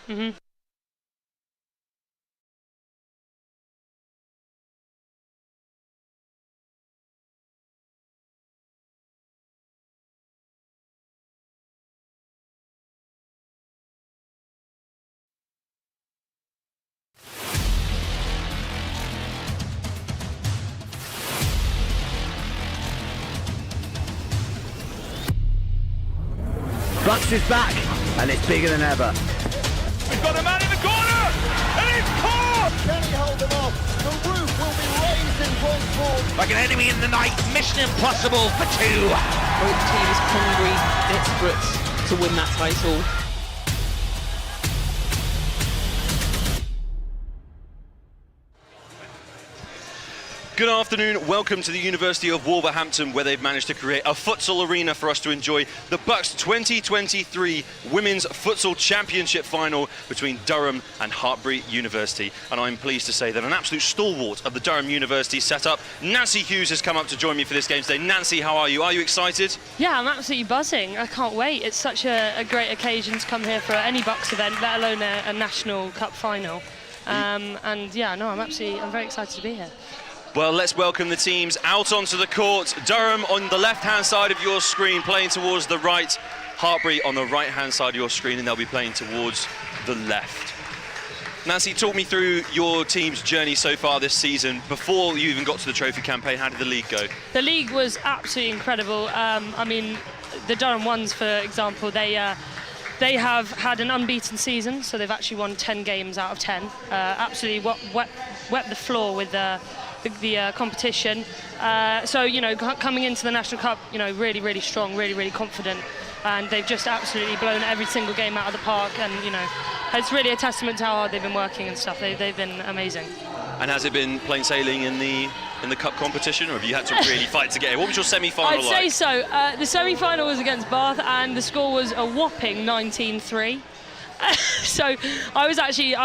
Mm-hmm. Bucks is back, and it's bigger than ever. We've got a man in the corner, and it's caught! Can he hold them off? The roof will be raised in Bronze. Like an enemy in the night, mission impossible for two. Both teams hungry, desperate to win that title. Good afternoon, welcome to the University of Wolverhampton, where they've managed to create a futsal arena for us to enjoy the Bucks 2023 Women's Futsal Championship final between Durham and Hartpury University. And I'm pleased to say that an absolute stalwart of the Durham University setup, Nancy Hughes, has come up to join me for this game today. Nancy, how are you? Are you excited? Yeah, I'm absolutely buzzing. I can't wait. It's such a great occasion to come here for any Bucks event, let alone a National Cup final. And yeah, no, I'm very excited to be here. Well, let's welcome the teams out onto the court. Durham on the left-hand side of your screen, playing towards the right. Hartpury on the right-hand side of your screen, and they'll be playing towards the left. Nancy, talk me through your team's journey so far this season. Before you even got to the trophy campaign, how did the league go? The league was absolutely incredible. I mean, the Durham Ones, for example, they have had an unbeaten season, so they've actually won 10 games out of 10. Absolutely wept the floor with the competition. So, you know, coming into the National Cup, you know, really, really strong, really, really confident. And they've just absolutely blown every single game out of the park. And, you know, it's really a testament to how hard they've been working and stuff. They've been amazing. And has it been plain sailing in the cup competition, or have you had to really fight to get here? What was your semi-final like? I'd say so. The semi-final was against Bath, and the score was a whopping 19-3. So I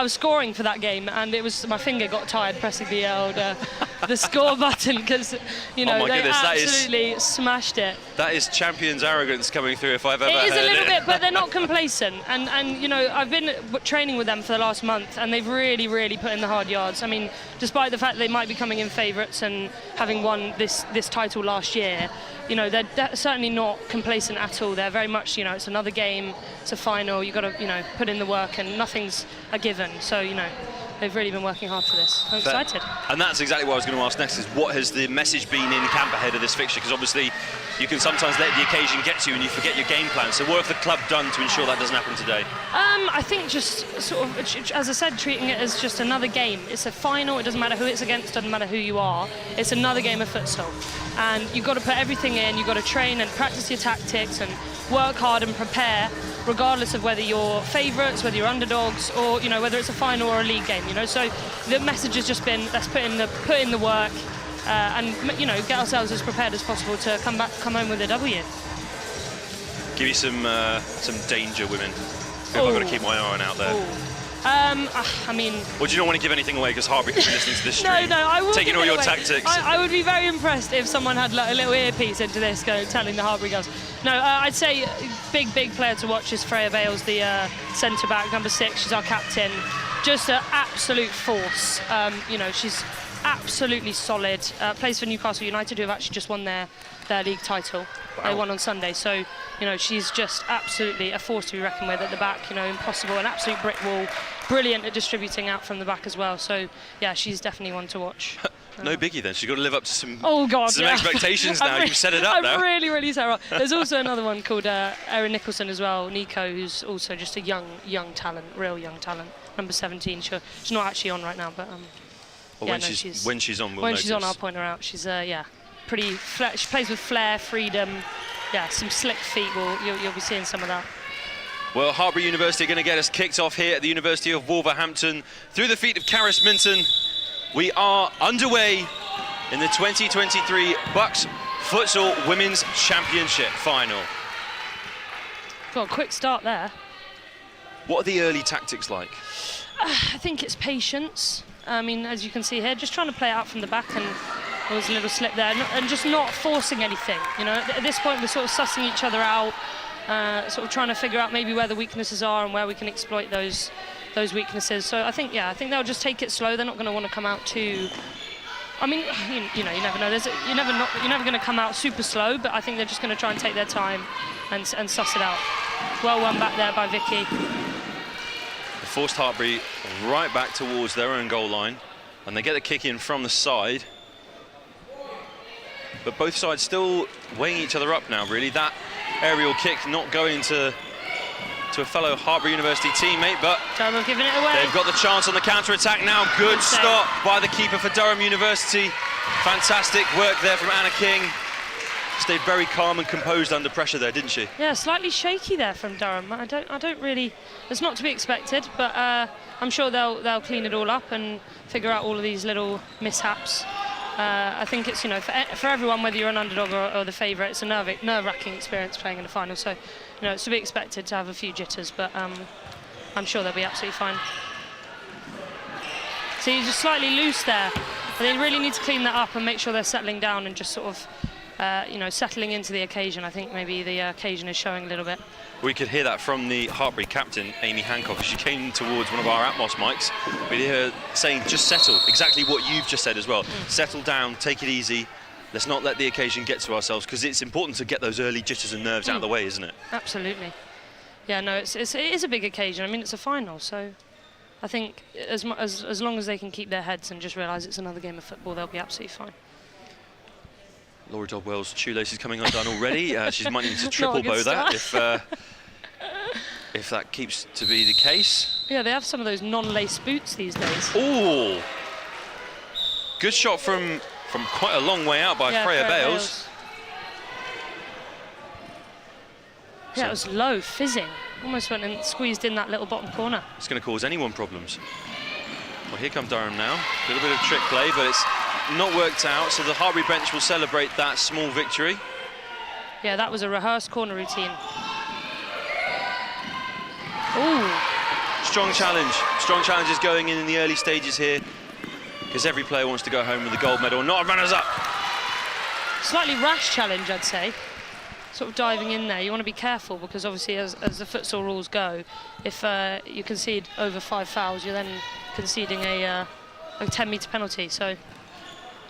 was scoring for that game, and my finger got tired pressing the score button, because, you know, they absolutely smashed it. That is champions arrogance coming through if I've ever heard it. It is a little bit, but they're not complacent. And you know, I've been training with them for the last month, and they've really, really put in the hard yards. I mean, despite the fact they might be coming in favourites and having won this title last year, you know, they're certainly not complacent at all. They're very much, you know, it's another game, it's a final, you've got to, you know, put in the work, and nothing's a given. So, you know, they've really been working hard for this. I'm excited. And that's exactly what I was going to ask next, is what has the message been in camp ahead of this fixture? Because obviously you can sometimes let the occasion get to you and you forget your game plan. So what have the club done to ensure that doesn't happen today? I think just sort of, as I said, treating it as just another game. It's a final, it doesn't matter who it's against, doesn't matter who you are. It's another game of futsal. And you've got to put everything in, you've got to train and practice your tactics and work hard and prepare, regardless of whether you're favourites, whether you're underdogs, or, you know, whether it's a final or a league game, you know. So the message has just been, let's put in the work, and, you know, get ourselves as prepared as possible to come home with a W. Give you some danger, women. Who have I got to keep my eye on out there? I mean... Well, do you not want to give anything away, because Hartpury could be listening to this stream? No, I will. Taking all your tactics. I would be very impressed if someone had like a little earpiece into this, telling the Hartpury girls. No, I'd say big player to watch is Freya Bales, the centre-back, number 6. She's our captain. Just an absolute force. You know, she's absolutely solid. Plays for Newcastle United, who have actually just won their league title. Wow. They won on Sunday, so, you know, she's just absolutely a force to be reckoned with at the back. You know, impossible, an absolute brick wall. Brilliant at distributing out from the back as well. So, yeah, she's definitely one to watch. No biggie then. She's got to live up to some expectations now. You've set it up now. I've really set her up. There's also another one called Erin Nicholson as well, Nico, who's also just a young talent, real young talent. Number 17. She's not actually on right now, but well, yeah, when she's on, we'll notice. I'll point her out. She's pretty. She plays with flair, freedom. Yeah, some slick feet. You'll be seeing some of that. Well, Hartpury University are going to get us kicked off here at the University of Wolverhampton through the feet of Karis Minton. We are underway in the 2023 Bucks Futsal Women's Championship final. Got a quick start there. What are the early tactics like? I think it's patience. I mean, as you can see here, just trying to play it out from the back, and there was a little slip there, and just not forcing anything. You know, at this point we're sort of sussing each other out. sort of trying to figure out maybe where the weaknesses are and where we can exploit those weaknesses. So I think they'll just take it slow. They're not going to want to come out too. I mean, you never know. You're never going to come out super slow, but I think they're just going to try and take their time and suss it out. Well won back there by Vicky. They forced Hartpury right back towards their own goal line, and they get the kick in from the side. But both sides still weighing each other up now, really. That aerial kick not going to a fellow Hartpury University teammate, but Durham have given it away. They've got the chance on the counter-attack now. Good stop by the keeper for Durham University. Fantastic work there from Anna King. Stayed very calm and composed under pressure there, didn't she? Yeah, slightly shaky there from Durham. I don't really. It's not to be expected, but I'm sure they'll clean it all up and figure out all of these little mishaps. I think it's for everyone, whether you're an underdog or the favourite, it's a nerve-wracking experience playing in the final. So it's to be expected to have a few jitters, but I'm sure they'll be absolutely fine. So you're just slightly loose there. But they really need to clean that up and make sure they're settling down and just sort of settling into the occasion. I think maybe the occasion is showing a little bit. We could hear that from the Hartpury captain, Amy Hancock, as she came towards one of our Atmos mics. We hear her saying, just settle, exactly what you've just said as well. Settle down, take it easy. Let's not let the occasion get to ourselves, because it's important to get those early jitters and nerves out of the way, isn't it? Absolutely. Yeah, no, it is a big occasion. I mean, it's a final, so I think as long as they can keep their heads and just realise it's another game of football, they'll be absolutely fine. Laura Dodwell's shoelace is coming undone already. She's might need to triple bow that if that keeps to be the case. Yeah, they have some of those non-lace boots these days. Oh, good shot from quite a long way out by Freya Bales. Yeah, it was low, fizzing. Almost went and squeezed in that little bottom corner. It's going to cause anyone problems. Well, here come Durham now. A little bit of trick play, but it's not worked out, so the Hartpury bench will celebrate that small victory. Yeah, that was a rehearsed corner routine. Ooh. Strong challenge. Strong challenges going in the early stages here, because every player wants to go home with a gold medal, not a runners-up. Slightly rash challenge, I'd say. Sort of diving in there. You want to be careful, because obviously as the futsal rules go, if you concede over 5 fouls, you're then conceding a 10-metre penalty, so you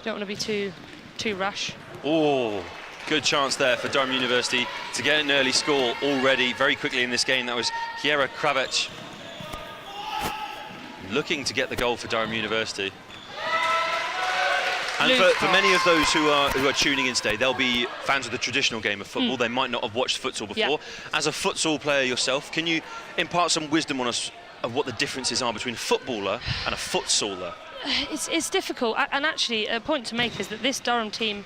don't want to be too rash. Oh, good chance there for Durham University to get an early score already very quickly in this game. That was Kiera Kravec looking to get the goal for Durham University. And for many of those who are tuning in today, they'll be fans of the traditional game of football. They might not have watched futsal before. Yeah. As a futsal player yourself, can you impart some wisdom on us of what the differences are between a footballer and a futsaler? It's difficult, and actually a point to make is that this Durham team,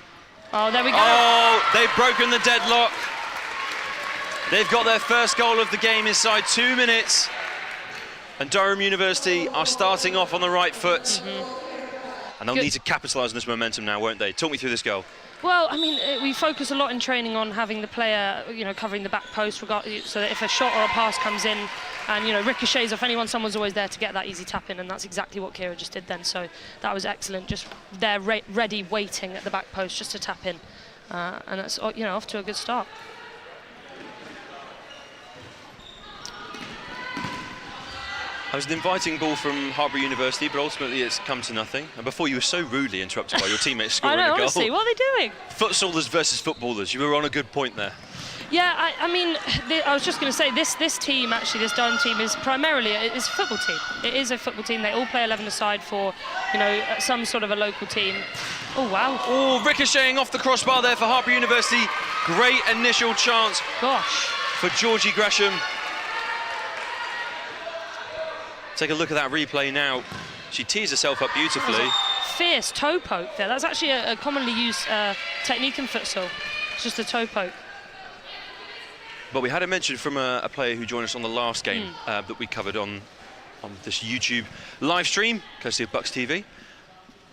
oh, there we go. Oh, they've broken the deadlock. They've got their first goal of the game inside 2 minutes, and Durham University are starting off on the right foot. And they'll need to capitalise on this momentum now, won't they? Talk me through this goal. Well, I mean, we focus a lot in training on having the player, covering the back post, so that if a shot or a pass comes in and, ricochets off anyone, someone's always there to get that easy tap in, and that's exactly what Kiera just did then. So that was excellent, just there ready, waiting at the back post just to tap in. And that's, off to a good start. It was an inviting ball from Hartpury University, but ultimately it's come to nothing. And before you were so rudely interrupted by your teammates scoring a goal. Honestly, what are they doing? Futsalers versus footballers. You were on a good point there. Yeah, I mean, I was just going to say, this team, actually, this Durham team is primarily, it's a football team. It is a football team. They all play 11 aside for, some sort of a local team. Oh, wow. Oh, ricocheting off the crossbar there for Hartpury University. Great initial chance. Gosh. For Georgie Gresham. Take a look at that replay now. She tees herself up beautifully. Fierce toe poke there. That's actually a commonly used technique in futsal. It's just a toe poke. But we had a mention from a player who joined us on the last game that we covered on this YouTube live stream, courtesy of Bucks TV.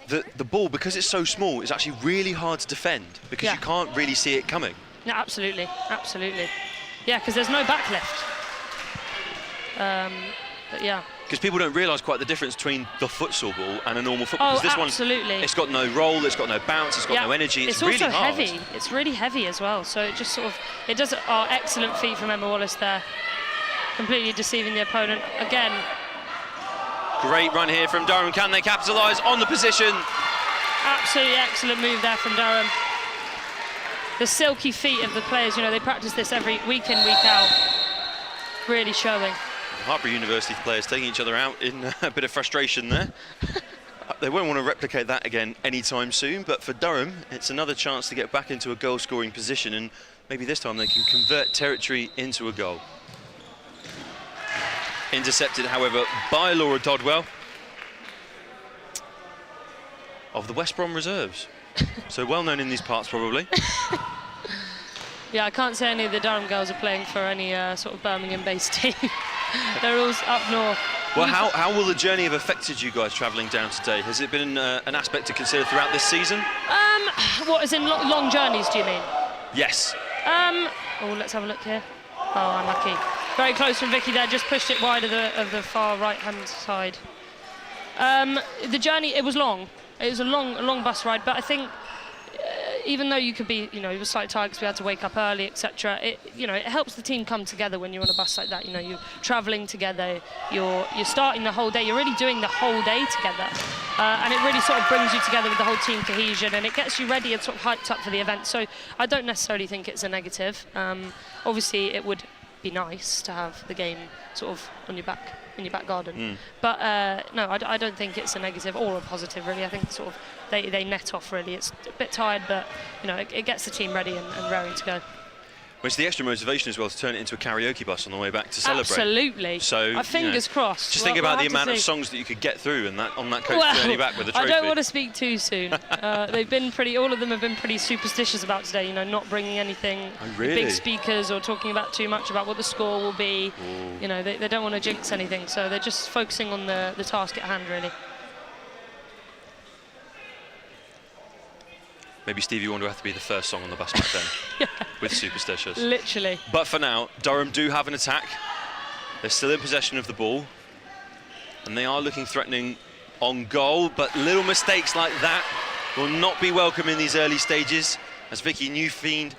The ball, because it's so small, is actually really hard to defend because you can't really see it coming. No, absolutely, absolutely. Yeah, because there's no back left. But yeah. because people don't realise quite the difference between the futsal ball and a normal football. Oh, This absolutely. one, it's got no roll, it's got no bounce, it's got no energy. It's really also hard. heavy. It's really heavy as well. So it just sort of, it does. Excellent feat from Emma Wallace there, completely deceiving the opponent again. Great run here from Durham. Can they capitalise on the position? Absolutely excellent move there from Durham. The silky feet of the players, you know, they practice this every week in, week out. Really showing. Hartpury University players taking each other out in a bit of frustration there. They won't want to replicate that again anytime soon, but for Durham, it's another chance to get back into a goal-scoring position, and maybe this time they can convert territory into a goal. Intercepted, however, by Laura Dodwell of the West Brom reserves. So well known in these parts, probably. Yeah, I can't say any of the Durham girls are playing for any sort of Birmingham-based team. They're all up north. Well, how will the journey have affected you guys travelling down today? Has it been an aspect to consider throughout this season? What, as in long journeys, do you mean? Yes. Oh, let's have a look here. Oh, unlucky. Very close from Vicky there, just pushed it wide of the far right-hand side. The journey, it was long. It was a long bus ride, but I think even though you could be, you know, you were slightly tired because we had to wake up early, etc. It helps the team come together when you're on a bus like that. You know, you're travelling together, you're starting the whole day, you're really doing the whole day together, and it really sort of brings you together with the whole team cohesion, and it gets you ready and sort of hyped up for the event. So I don't necessarily think it's a negative. Obviously, it would be nice to have the game sort of in your back garden, but no, I don't think it's a negative or a positive really. I think sort of they net off really. It's a bit tired, but you know, it gets the team ready and raring to go. Well, it's the extra motivation as well to turn it into a karaoke bus on the way back to celebrate. Absolutely. So fingers crossed. Just think about the amount of songs that you could get through and on that coach journey back with the trophy. I don't want to speak too soon. They've been all of them have been pretty superstitious about today. You know, not bringing anything, big speakers, or talking about too much about what the score will be. Ooh. You know, they don't want to jinx anything, so they're just focusing on the task at hand, really. Maybe Stevie Wonder will have to be the first song on the bus back then, with Superstitious. Literally. But for now, Durham do have an attack. They're still in possession of the ball. And they are looking threatening on goal, but little mistakes like that will not be welcome in these early stages, as Vicky Newfiend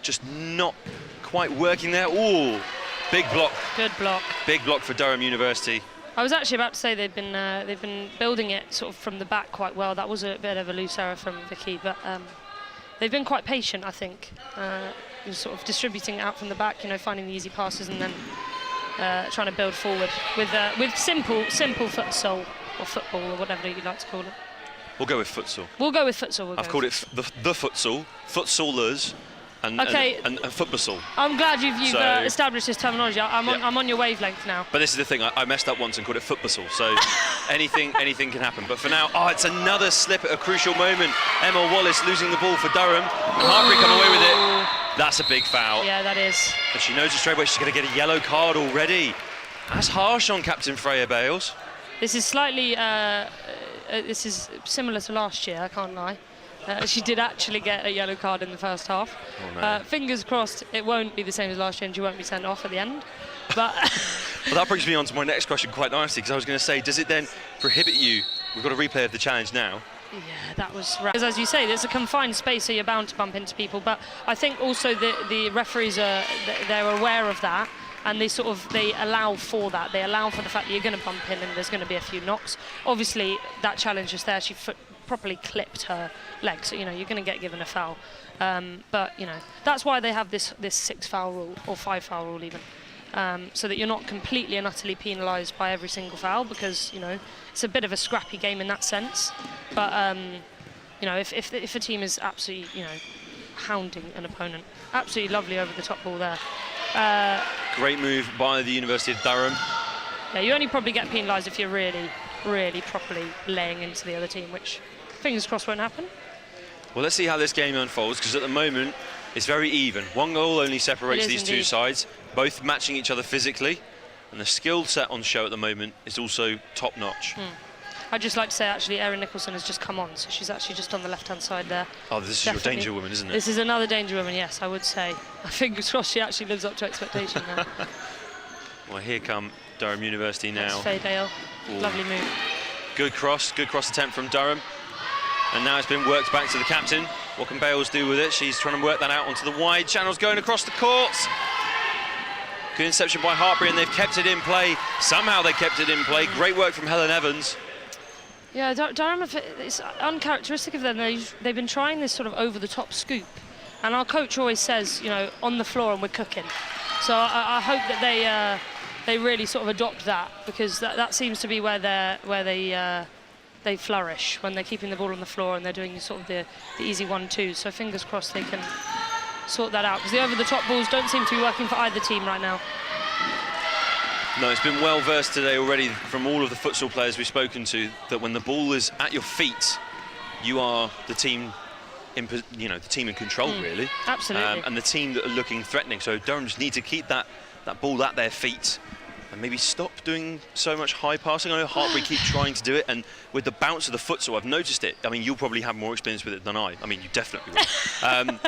just not quite working there. Ooh, big block. Good block. Big block for Durham University. I was actually about to say they've been building it sort of from the back quite well. That was a bit of a loose error from Vicky, but they've been quite patient, I think, sort of distributing it out from the back, you know, finding the easy passes and then trying to build forward with simple futsal or football or whatever you like to call it. We'll go with futsal. We'll go with futsal. I've called it the futsal, futsalers, and football. I'm glad you've established this terminology. I'm on your wavelength now. But this is the thing, I messed up once and called it football, so anything can happen. But for now, it's another slip at a crucial moment. Emma Wallace losing the ball for Durham, and Hartpury come away with it. That's a big foul. Yeah, that is. And she knows it straight away, she's going to get a yellow card already. That's harsh on Captain Freya Bales. This is slightly, this is similar to last year, I can't lie. She did actually get a yellow card in the first half. Oh, no. Fingers crossed it won't be the same as last year and she won't be sent off at the end. But well, that brings me on to my next question quite nicely, because I was going to say, does it then prohibit you? We've got a replay of the challenge now. Yeah, that was right. Because as you say, there's a confined space, so you're bound to bump into people. But I think also the referees they're aware of that, and they allow for that. They allow for the fact that you're going to bump in and there's going to be a few knocks. Obviously, that challenge is there. She properly clipped her leg, so you know you're going to get given a foul. But you know that's why they have this 6 foul rule or 5 foul rule even, so that you're not completely and utterly penalised by every single foul, because you know it's a bit of a scrappy game in that sense. But you know if a team is absolutely hounding an opponent, absolutely lovely over the top ball there. Great move by the University of Durham. Yeah, you only probably get penalised if you're really properly laying into the other team, which fingers crossed won't happen. Well, let's see how this game unfolds, because at the moment it's very even. One goal only separates these two sides, both matching each other physically, and the skill set on show at the moment is also top notch. I'd just like to say, actually, Erin Nicholson has just come on, so she's actually just on the left-hand side there. Oh, this is your danger woman, isn't it? This is another danger woman, yes, I would say. Fingers crossed she actually lives up to expectation now. Well, here come Durham University now. That's Faydale. Lovely move. Good cross attempt from Durham. And now it's been worked back to the captain. What can Bales do with it? She's trying to work that out onto the wide channels, going across the courts. Good interception by Hartpury, and they've kept it in play. Somehow they kept it in play. Great work from Helen Evans. Yeah, Durham, it's uncharacteristic of them. They've been trying this sort of over-the-top scoop. And our coach always says, you know, on the floor and we're cooking. So I hope that they really sort of adopt that, because that seems to be where they flourish, when they're keeping the ball on the floor and they're doing sort of the easy 1-2. So fingers crossed they can sort that out, because the over-the-top balls don't seem to be working for either team right now. No, it's been well versed today already from all of the futsal players we've spoken to, that when the ball is at your feet, you are the team in control, really. Absolutely. And the team that are looking threatening. So Durham just need to keep that ball at their feet and maybe stop doing so much high passing. I know Hartpury keep trying to do it, and with the bounce of the futsal, I've noticed it. I mean, you'll probably have more experience with it than I. I mean, you definitely will.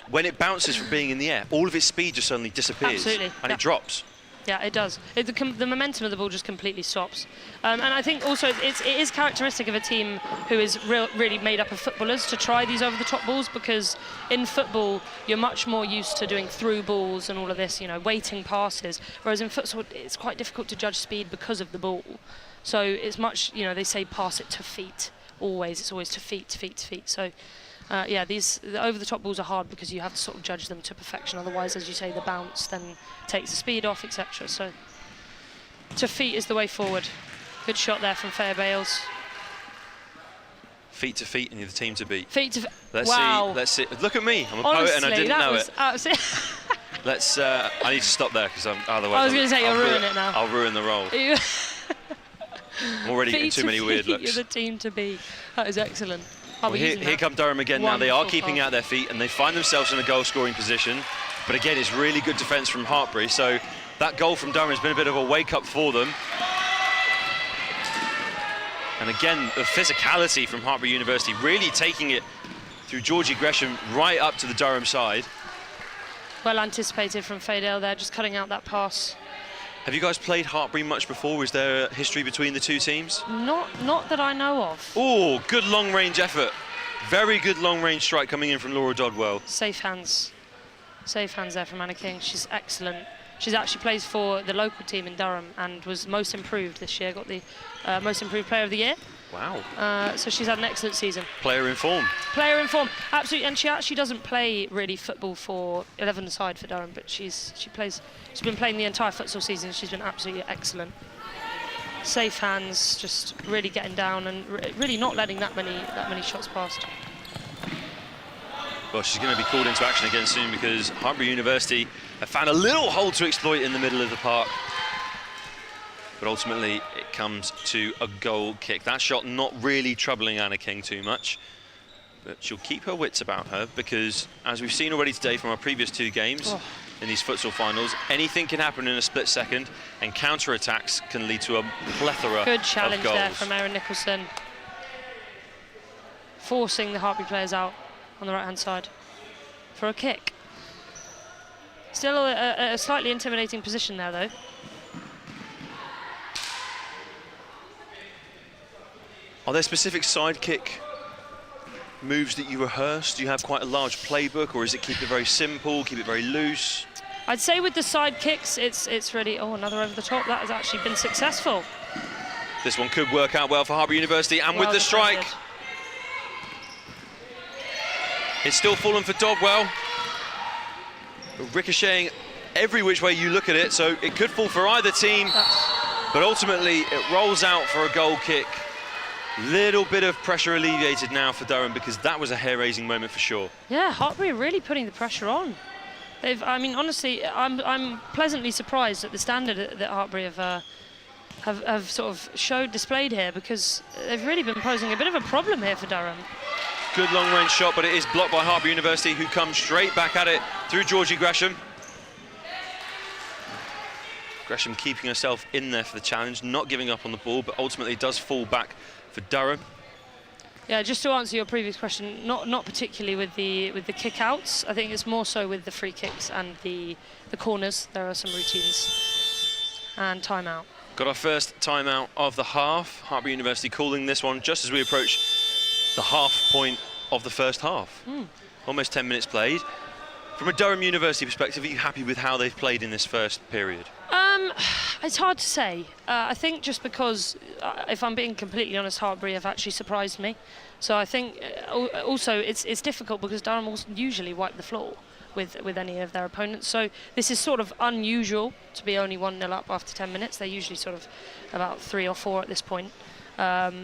When it bounces from being in the air, all of its speed just suddenly disappears. Absolutely. And it drops. Yeah, it does. The momentum of the ball just completely stops. And I think also it is characteristic of a team who is really made up of footballers to try these over-the-top balls, because in football, you're much more used to doing through balls and all of this, you know, waiting passes. Whereas in futsal, it's quite difficult to judge speed because of the ball. So it's much, you know, they say pass it to feet. Always, it's always to feet, to feet, to feet. So yeah, the over-the-top balls are hard because you have to sort of judge them to perfection. Otherwise, as you say, the bounce then takes the speed off, etc. So to feet is the way forward. Good shot there from Faye Bales. Feet to feet, and you're the team to beat. Feet to Wow. Let's see. Look at me. I'm a poet and I didn't know it. Let's. I need to stop there, because otherwise. I was going to say you'll ruin it now. I'll ruin the role. I'm already getting too many weird looks. You're the team to beat. That is excellent. Well, here come Durham again. Now they are keeping out their feet, and they find themselves in a goal-scoring position. But again, it's really good defence from Hartpury. So that goal from Durham has been a bit of a wake-up for them. And again, the physicality from Hartpury University, really taking it through Georgie Gresham right up to the Durham side. Well anticipated from Faydale there, just cutting out that pass. Have you guys played Hartpury much before? Was there a history between the two teams? Not that I know of. Oh, good long-range effort. Very good long-range strike coming in from Laura Dodwell. Safe hands. Safe hands there from Anna King. She's excellent. She's actually plays for the local team in Durham and was most improved this year. Got the most improved player of the year. Wow. So she's had an excellent season. Player in form. Player in form, absolutely. And she actually doesn't play really football for 11-a-side for Durham, but she's been playing the entire futsal season. She's been absolutely excellent. Safe hands, just really getting down and really not letting that many shots past. Well, she's going to be called into action again soon, because Hartpury University have found a little hole to exploit in the middle of the park. But ultimately, it comes to a goal kick. That shot not really troubling Anna King too much, but she'll keep her wits about her, because as we've seen already today from our previous two games in these futsal finals, anything can happen in a split second, and counter-attacks can lead to a plethora of goals. Good challenge there from Erin Nicholson, forcing the Hartpury players out on the right-hand side for a kick. Still a slightly intimidating position there, though. Are there specific side kick moves that you rehearse? Do you have quite a large playbook, or is it keep it very simple, keep it very loose? I'd say with the side kicks, it's really, another over the top. That has actually been successful. This one could work out well for Hartpury University, and with the strike. It's still fallen for Dodwell. Ricocheting every which way you look at it, so it could fall for either team. But ultimately, it rolls out for a goal kick. Little bit of pressure alleviated now for Durham, because that was a hair-raising moment for sure. Yeah, Hartpury are really putting the pressure on. I mean, honestly, I'm pleasantly surprised at the standard that Hartpury have sort of displayed here, because they've really been posing a bit of a problem here for Durham. Good long-range shot, but it is blocked by Hartpury University, who come straight back at it through Georgie Gresham. Gresham keeping herself in there for the challenge, not giving up on the ball, but ultimately does fall back for Durham. Yeah, just to answer your previous question, not particularly with the kick-outs. I think it's more so with the free kicks and the corners. There are some routines. And timeout. Got our first timeout of the half. Hartpury University calling this one just as we approach the half point of the first half. Almost 10 minutes played. From a Durham University perspective, are you happy with how they've played in this first period? It's hard to say. I think just because, if I'm being completely honest, Hartpury have actually surprised me. So I think also it's difficult because Durham will usually wipe the floor with any of their opponents. So this is sort of unusual to be only 1-0 up after 10 minutes. They're usually sort of about 3 or 4 at this point.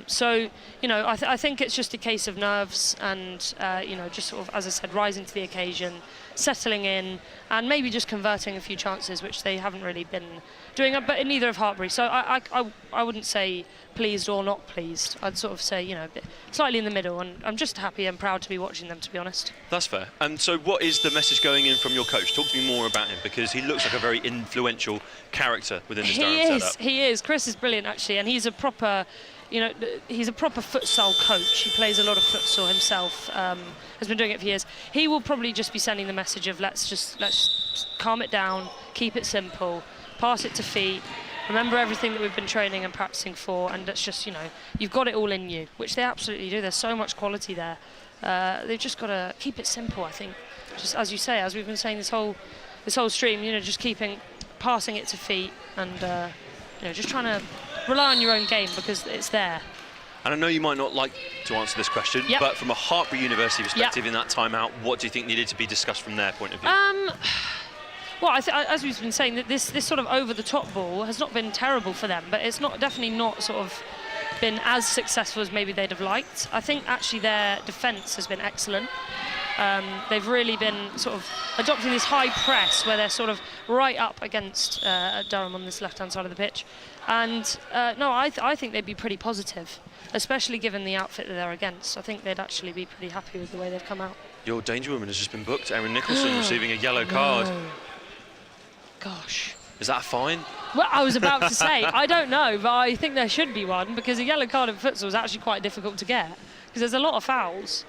So, you know, I think it's just a case of nerves and, you know, just sort of, as I said, rising to the occasion, settling in, and maybe just converting a few chances, which they haven't really been doing, but in neither of Hartpury. So I wouldn't say pleased or not pleased. I'd sort of say, you know, a bit slightly in the middle, and I'm just happy and proud to be watching them, to be honest. That's fair. And so what is the message going in from your coach? Talk to me more about him, because he looks like a very influential character within this Durham setup. He is. Chris is brilliant, actually, and he's a proper... You know, he's a proper futsal coach. He plays a lot of futsal himself, has been doing it for years. He will probably just be sending the message of let's calm it down, keep it simple, pass it to feet, remember everything that we've been training and practicing for, and let's just, you know, you've got it all in you, which they absolutely do. There's so much quality there. They've just got to keep it simple, I think. Just as you say, as we've been saying this whole stream, you know, just passing it to feet and, you know, just trying to rely on your own game because it's there. And I know you might not like to answer this question, but from a Hartpury University perspective in that timeout, what do you think needed to be discussed from their point of view? Well, as we've been saying, that this sort of over-the-top ball has not been terrible for them, but it's definitely not sort of been as successful as maybe they'd have liked. I think actually their defence has been excellent. They've really been sort of adopting this high press where they're sort of right up against Durham on this left-hand side of the pitch. And no, I think they'd be pretty positive, especially given the outfit that they're against. I think they'd actually be pretty happy with the way they've come out. Your danger woman has just been booked. Erin Nicholson receiving a yellow card. Gosh. Is that a fine? Well, I was about to say, I don't know, but I think there should be one because a yellow card in futsal is actually quite difficult to get because there's a lot of fouls.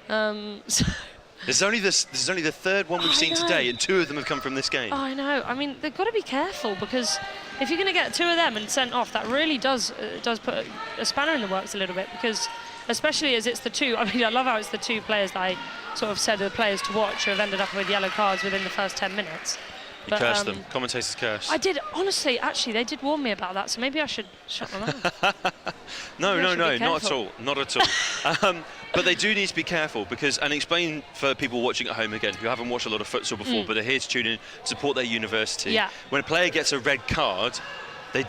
So This is only the third one we've seen today, and 2 of them have come from this game. Oh, I know. I mean, they've got to be careful because if you're going to get 2 of them and sent off, that really does put a spanner in the works a little bit because, especially as it's the 2. I mean, I love how it's the 2 players that I sort of said are the players to watch who have ended up with yellow cards within the first 10 minutes. You cursed them. Commentators curse. I did. Honestly, actually, they did warn me about that, so maybe I should shut my mouth. No, not at all. Not at all. But they do need to be careful because, and explain for people watching at home again who haven't watched a lot of futsal before, but are here to tune in to support their university. Yeah. When a player gets a red card, they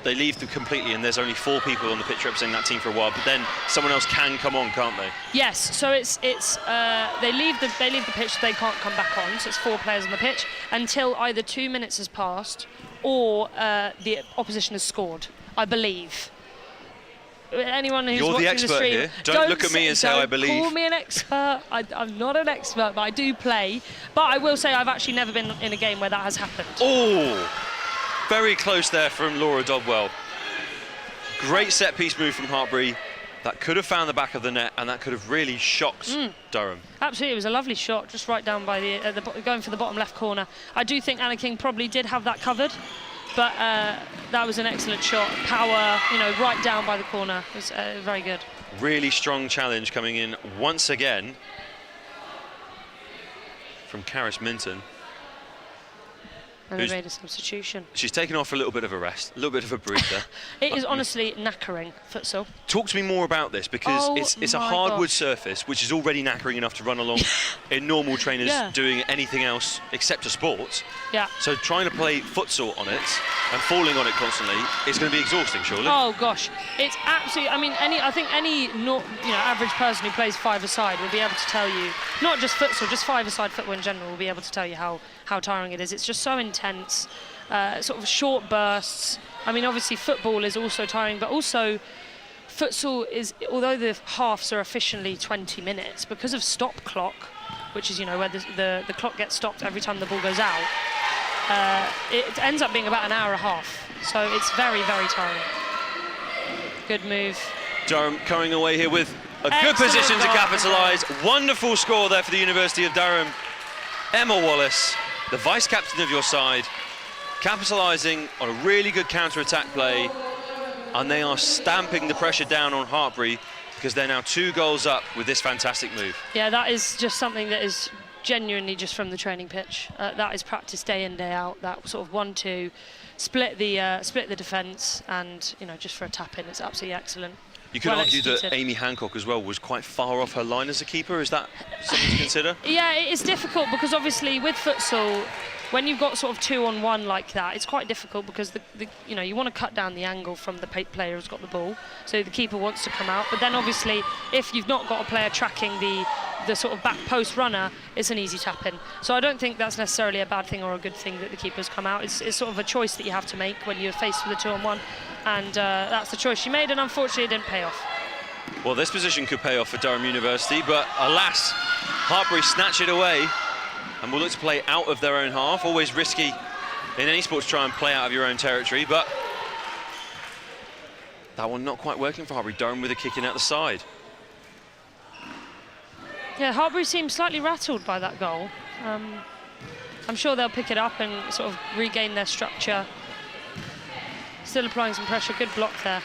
leave them completely, and there's only 4 people on the pitch representing that team for a while. But then someone else can come on, can't they? Yes. So they leave the pitch, so they can't come back on. So it's 4 players on the pitch until either 2 minutes has passed or the opposition has scored, I believe. Anyone who's You're watching the expert the stream, here. Don't look at me and say I believe. Don't call me an expert. I'm not an expert, but I do play. But I will say I've actually never been in a game where that has happened. Oh, very close there from Laura Dodwell. Great set-piece move from Hartpury. That could have found the back of the net, and that could have really shocked Durham. Absolutely, it was a lovely shot, just right down by going for the bottom left corner. I do think Anna King probably did have that covered. But that was an excellent shot. Power, you know, right down by the corner. It was very good. Really strong challenge coming in once again from Karis Minton. And they made a substitution. She's taken off a little bit of a rest, a little bit of a breather. It is honestly knackering, futsal. Talk to me more about this, because it's a hardwood surface, which is already knackering enough to run along in normal trainers doing anything else except a sport. Yeah. So trying to play futsal on it and falling on it constantly is going to be exhausting, surely. Oh gosh, it's absolutely. I mean, I think any average person who plays 5-a-side will be able to tell you, not just futsal, just 5-a-side football in general, will be able to tell you how tiring it is. It's just so intense, sort of short bursts. I mean, obviously football is also tiring, but also futsal is, although the halves are officially 20 minutes, because of stop clock, which is, you know, where the clock gets stopped every time the ball goes out, it ends up being about an hour and a half. So it's very, very tiring. Good move. Durham coming away here with a good position to capitalise. Wonderful score there for the University of Durham. Emma Wallace, the vice-captain of your side, capitalising on a really good counter-attack play, and they are stamping the pressure down on Hartpury because they're now 2 goals up with this fantastic move. Yeah, that is just something that is genuinely just from the training pitch. That is practice day in, day out. That sort of 1-2, split the defence, and just for a tap in, it's absolutely excellent. You could argue that Amy Hancock as well was quite far off her line as a keeper. Is that something to consider? Yeah, it's difficult because obviously with futsal, when you've got sort of 2-on-1 like that, it's quite difficult because you want to cut down the angle from the player who's got the ball, so the keeper wants to come out. But then obviously, if you've not got a player tracking the sort of back post runner, it's an easy tap in. So I don't think that's necessarily a bad thing or a good thing that the keepers come out. It's sort of a choice that you have to make when you're faced with a 2-on-1, and that's the choice she made, and unfortunately it didn't pay off. Well, this position could pay off for Durham University, but alas, Hartpury snatch it away and will look to play out of their own half. Always risky in any sport to try and play out of your own territory, but that one not quite working for Hartpury. Durham with a kick in at the side. Yeah, Hartpury seems slightly rattled by that goal. I'm sure they'll pick it up and sort of regain their structure. Still applying some pressure, good block there.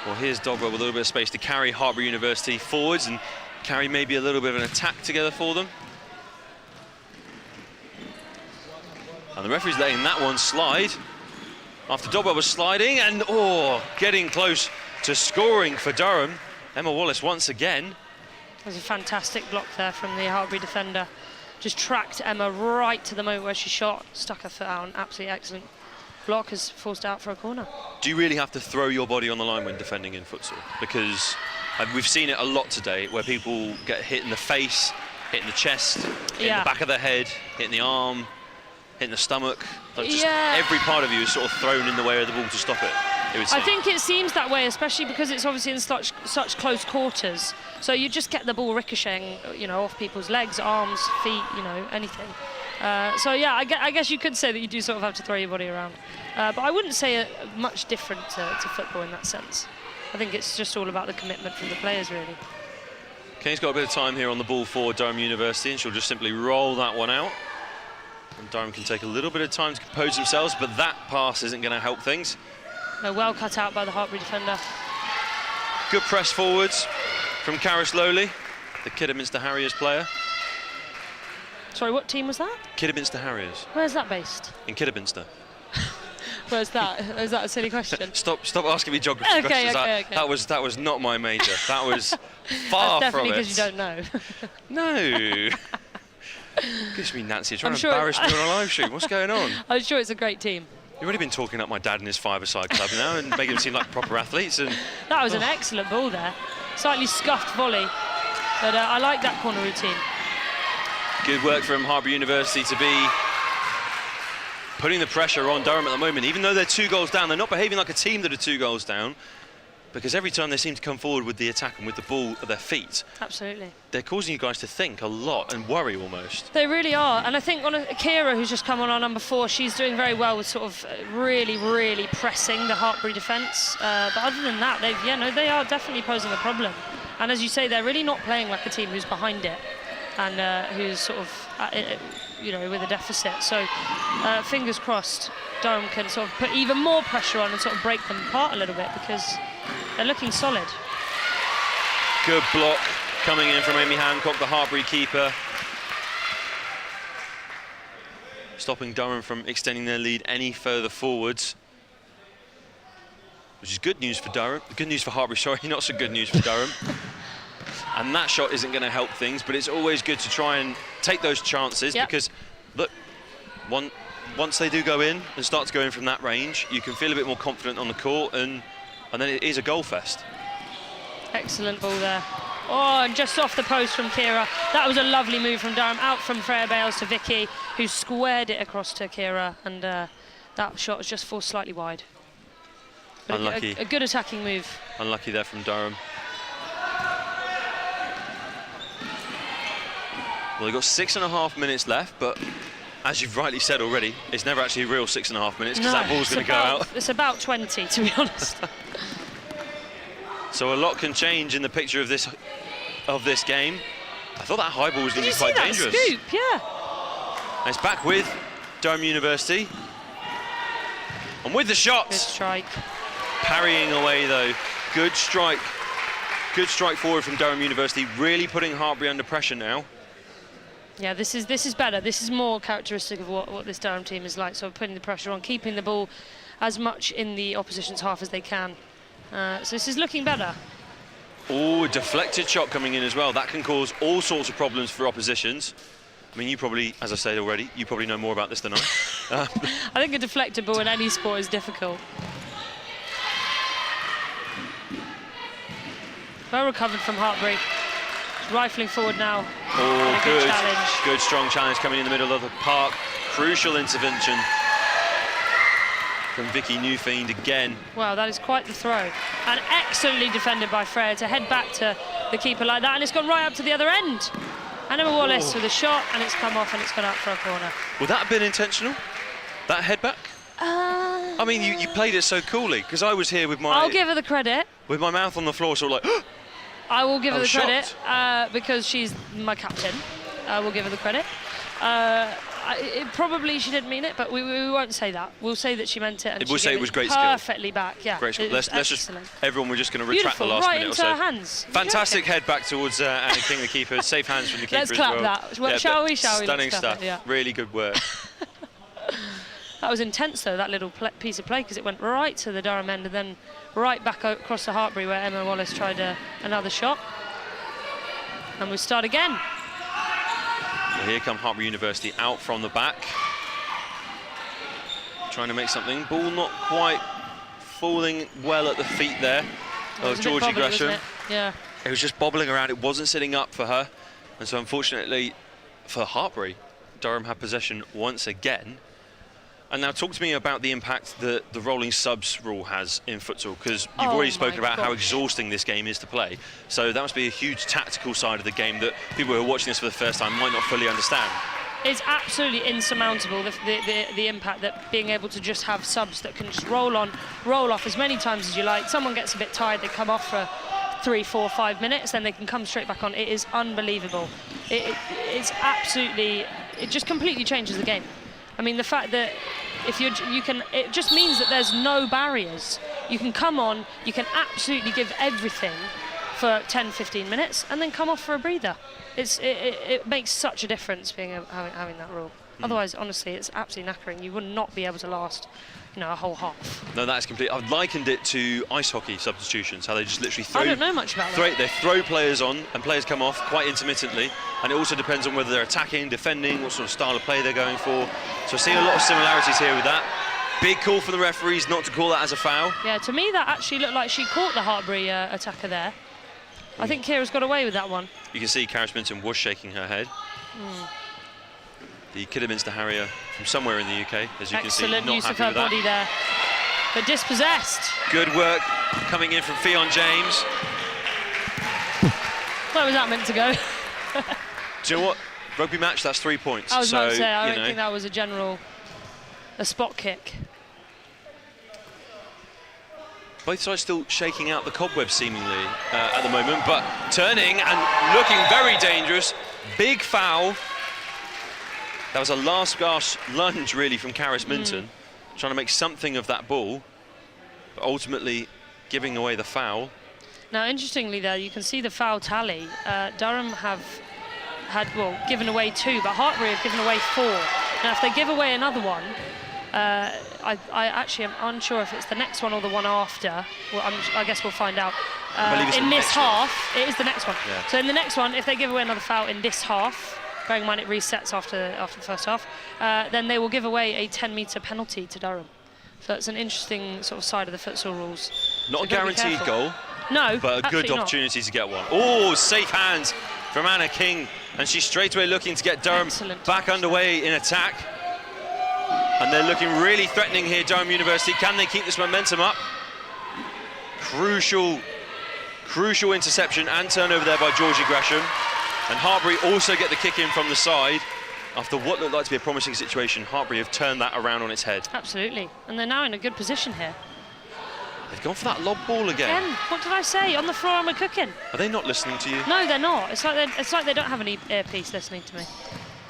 Well, here's Dogwell with a little bit of space to carry Hartpury University forwards and carry maybe a little bit of an attack together for them. And the referee's letting that one slide after Dogwell was sliding and, getting close to scoring for Durham. Emma Wallace once again. There's a fantastic block there from the Hartpury defender. Just tracked Emma right to the moment where she shot, stuck her foot out, an absolutely excellent block, has forced out for a corner. Do you really have to throw your body on the line when defending in futsal? Because we've seen it a lot today where people get hit in the face, hit in the chest, hit in the back of the head, hit in the arm, hit in the stomach. Like just every part of you is sort of thrown in the way of the ball to stop it. I think it seems that way, especially because it's obviously in such close quarters. So you just get the ball ricocheting, off people's legs, arms, feet, anything. So yeah, I guess you could say that you do sort of have to throw your body around. But I wouldn't say much different to football in that sense. I think it's just all about the commitment from the players, really. Kane's got a bit of time here on the ball for Durham University, and she'll just simply roll that one out. And Durham can take a little bit of time to compose themselves, but that pass isn't going to help things. No, well cut out by the Hartpury defender. Good press forwards from Karis Lowley, the Kidderminster Harriers player. Sorry, what team was that? Kidderminster Harriers. Where's that based? In Kidderminster. Where's that? Is that a silly question? Stop asking me geography questions. Okay. That was not my major. That was far That's from it. definitely because you don't know. No. Gives me Nancy trying to embarrass me on a live shoot. What's going on? I'm sure it's a great team. You've already been talking up my dad and his five-a-side club now and making them seem like proper athletes. And that was an excellent ball there. Slightly scuffed volley, but I like that corner routine. Good work from Hartpury University to be putting the pressure on Durham at the moment. Even though they're 2 goals down, they're not behaving like a team that are 2 goals down, because every time they seem to come forward with the attack and with the ball at their feet, absolutely, they're causing you guys to think a lot and worry almost. They really are, and I think Kira, who's just come on our number 4, she's doing very well with sort of really pressing the Hartpury defence. But other than that, they are definitely posing a problem. And as you say, they're really not playing like a team who's behind it and who's sort of, with a deficit. So fingers crossed, Durham can sort of put even more pressure on and sort of break them apart a little bit, because they're looking solid. Good block coming in from Amy Hancock, the Hartpury keeper. Stopping Durham from extending their lead any further forwards. Which is good news for Durham. Good news for Hartpury, sorry, not so good news for Durham. And that shot isn't going to help things, but it's always good to try and take those chances, because, look, once they do go in and start to go in from that range, you can feel a bit more confident on the court, and then it is a goal fest. Excellent ball there. Oh, and just off the post from Kira. That was a lovely move from Durham, out from Freya Bales to Vicky, who squared it across to Kira, and that shot was just forced slightly wide. But unlucky. A good attacking move. Unlucky there from Durham. Well, they've got 6.5 minutes left, but as you've rightly said already, it's never actually a real 6.5 minutes, because that ball's going to go out. It's about 20, to be honest. So a lot can change in the picture of this game. I thought that high ball was going to be quite dangerous. Scoop? Yeah. And it's back with Durham University. And with the shot. Good strike. Parrying away though. Good strike. Good strike forward from Durham University, really putting Hartpury under pressure now. Yeah, this is better. This is more characteristic of what this Durham team is like. So putting the pressure on, keeping the ball as much in the opposition's half as they can. So this is looking better. Oh, a deflected shot coming in as well. That can cause all sorts of problems for oppositions. I mean, you probably, as I said already, you probably know more about this than I. I think a deflected ball in any sport is difficult. Well recovered from Hartpury. Rifling forward now. Oh, good challenge. Good, strong challenge coming in the middle of the park. Crucial intervention from Vicky Newfiend again. Wow, that is quite the throw. And excellently defended by Freya to head back to the keeper like that. And it's gone right up to the other end. And Emma Wallace with a shot, and it's come off and it's gone out for a corner. Would that have been intentional? That head back? I mean, you played it so coolly, because I was here with my... I'll give her the credit. With my mouth on the floor, sort of like... I will give her the shocked. credit because she's my captain. I will give her the credit. Probably she didn't mean it, but we won't say that. We'll say that she meant it, and we'll say it was great perfectly back. Yeah, great skill. Let's just everyone. We're just going to retract beautiful, the last right minute or into so. her hands. Fantastic head back towards Anna King, the keeper. Safe hands from the keeper. Let's clap as well. that. Well, shall we? Stunning Let's stuff. it, yeah. Really good work. That was intense though, that little piece of play, because it went right to the Durham end and then right back across the Hartpury where Emma Wallace tried another shot. And we start again. Well, here come Hartpury University out from the back. Trying to make something. Ball not quite falling well at the feet there of Georgie Gresham. Yeah. It was just bobbling around. It wasn't sitting up for her. And so unfortunately for Hartpury, Durham had possession once again. And now talk to me about the impact that the rolling subs rule has in futsal, because you've already spoken about how exhausting this game is to play. So that must be a huge tactical side of the game that people who are watching this for the first time might not fully understand. It's absolutely insurmountable, the impact that being able to just have subs that can just roll on, roll off as many times as you like. Someone gets a bit tired, they come off for 3, 4, 5 minutes, then they can come straight back on. It is unbelievable. It's absolutely, it just completely changes the game. I mean, the fact that if you can, it just means that there's no barriers. You can come on, you can absolutely give everything for 10, 15 minutes and then come off for a breather. It makes such a difference having that rule. Otherwise, honestly, it's absolutely knackering. You would not be able to last, a whole half. No, that's complete. I've likened it to ice hockey substitutions, how they just literally throw... I don't know much about that. They throw players on and players come off quite intermittently, and it also depends on whether they're attacking, defending, what sort of style of play they're going for. So I see a lot of similarities here with that. Big call for the referees not to call that as a foul. Yeah, to me that actually looked like she caught the Hartpury attacker there. I think Kira's got away with that one. You can see Karis Minton was shaking her head. The Kidderminster Harrier from somewhere in the UK, as you can see, not happy with that. Excellent use of her body there, but dispossessed. Good work coming in from Fionn James. Where was that meant to go? Do you know what? Rugby match, that's 3 points. I was about to say, I don't think that was a spot kick. Both sides still shaking out the cobwebs seemingly at the moment, but turning and looking very dangerous. Big foul. That was a last gasp lunge really from Karis Minton, trying to make something of that ball, but ultimately giving away the foul. Now, interestingly there, you can see the foul tally. Durham have given away 2, but Hartpury have given away 4. Now, if they give away another one, I actually am unsure if it's the next one or the one after. Well, I guess we'll find out. In this half, it is the next one. Yeah. So in the next one, if they give away another foul in this half, bearing in mind it resets after the first half, then they will give away a 10-metre penalty to Durham. So that's an interesting sort of side of the futsal rules. Not a guaranteed goal. No, but a good opportunity to get one. Oh, safe hands from Anna King, and she's straight away looking to get Durham back underway in attack. And they're looking really threatening here, Durham University. Can they keep this momentum up? Crucial interception and turnover there by Georgie Gresham. And Hartpury also get the kick in from the side. After what looked like to be a promising situation, Hartpury have turned that around on its head. Absolutely, and they're now in a good position here. They've gone for that lob ball again. What did I say? On the floor and we're cooking. Are they not listening to you? No, they're not. It's like they don't have any earpiece listening to me.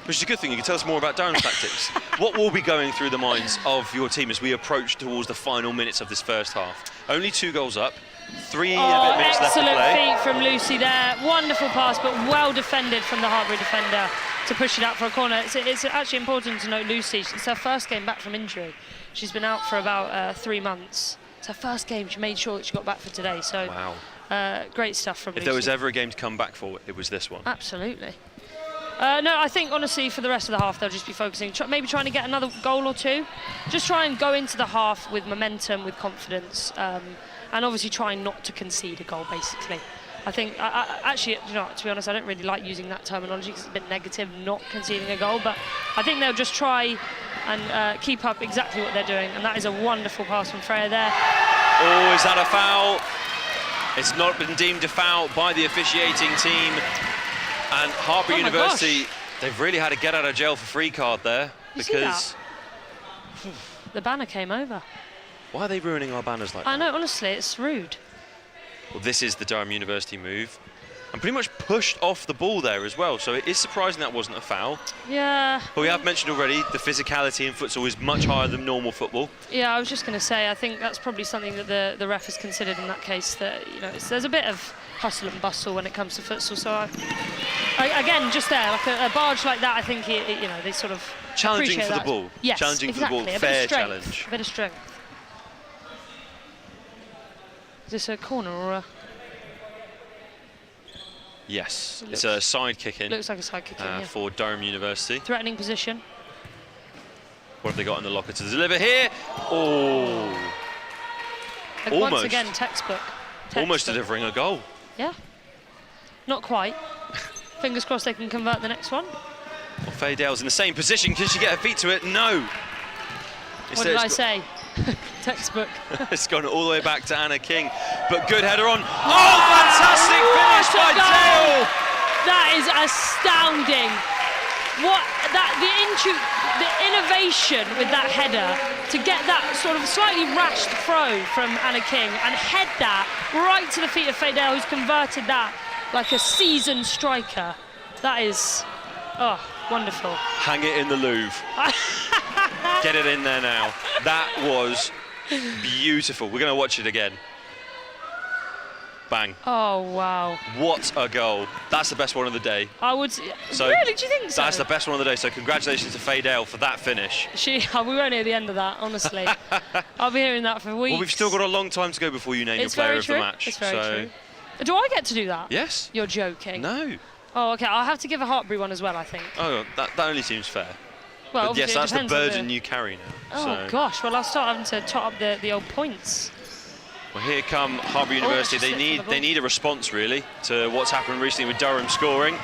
Which is a good thing, you can tell us more about Durham's tactics. What will be going through the minds of your team as we approach towards the final minutes of this first half? Only 2 goals up, 3 and a bit minutes left to play. Excellent feet from Lucy there. Wonderful pass, but well defended from the Hartpury defender to push it out for a corner. It's actually important to note Lucy, it's her first game back from injury. She's been out for about 3 months. It's her first game, she made sure that she got back for today. So wow. Great stuff from Lucy. If there was ever a game to come back for, it was this one. Absolutely. No, I think honestly for the rest of the half they'll just be focusing, maybe trying to get another goal or 2. Just try and go into the half with momentum, with confidence, and obviously trying not to concede a goal, basically. I think, actually, you know, to be honest, I don't really like using that terminology because it's a bit negative, not conceding a goal, but I think they'll just try and keep up exactly what they're doing, and that is a wonderful pass from Freya there. Oh, is that a foul? It's not been deemed a foul by the officiating team. And Hartpury University, they've really had a get out of jail for free card there, because the banner came over. Why are they ruining our banners like that? I know, honestly, it's rude. Well, this is the Durham University move, and pretty much pushed off the ball there as well, so it is surprising that wasn't a foul. Yeah. But we have mentioned already, the physicality in futsal is much higher than normal football. Yeah, I was just going to say, I think that's probably something that the ref has considered in that case, that, you know, there's a bit of hustle and bustle when it comes to futsal, so again, just there, like a barge like that, I think, you know, they sort of challenging for that. the ball. Yes, challenging exactly. for the ball, A fair bit of strength, challenge. A bit of strength. Is this a corner or a... Yes, it's a side kick in. Looks like a side kick in, yeah. For Durham University. Threatening position. What have they got in the locker to deliver here? Oh, And almost. once again, textbook. Almost delivering a goal. Yeah. Not quite. Fingers crossed they can convert the next one. Well, Faye Dale's in the same position. Can she get her feet to it? No. What did I say? Textbook. It's gone all the way back to Anna King, but good header on. Oh, fantastic finish by Dale! That is astounding. The innovation with that header to get that sort of slightly rash throw from Anna King and head that right to the feet of Faye Dale, who's converted that like a seasoned striker. That is, oh, wonderful. Hang it in the Louvre. Get it in there now. That was beautiful. We're going to watch it again. Bang. Oh, wow. What a goal. That's the best one of the day. I would... So really? Do you think so? That's the best one of the day. So congratulations to Faye Dale for that finish. We won't hear the end of that, honestly. I'll be hearing that for weeks. Well, we've still got a long time to go before you name your player of the match. It's very true. Do I get to do that? Yes. You're joking. No. Oh, OK. I'll have to give a Hartpury one as well, I think. Oh, that only seems fair. Well, but yes, that's the burden you carry now. Oh, gosh. Well, I'll start having to top up the old points. Well, here come Hartpury University. They need a response, really, to what's happened recently with Durham scoring.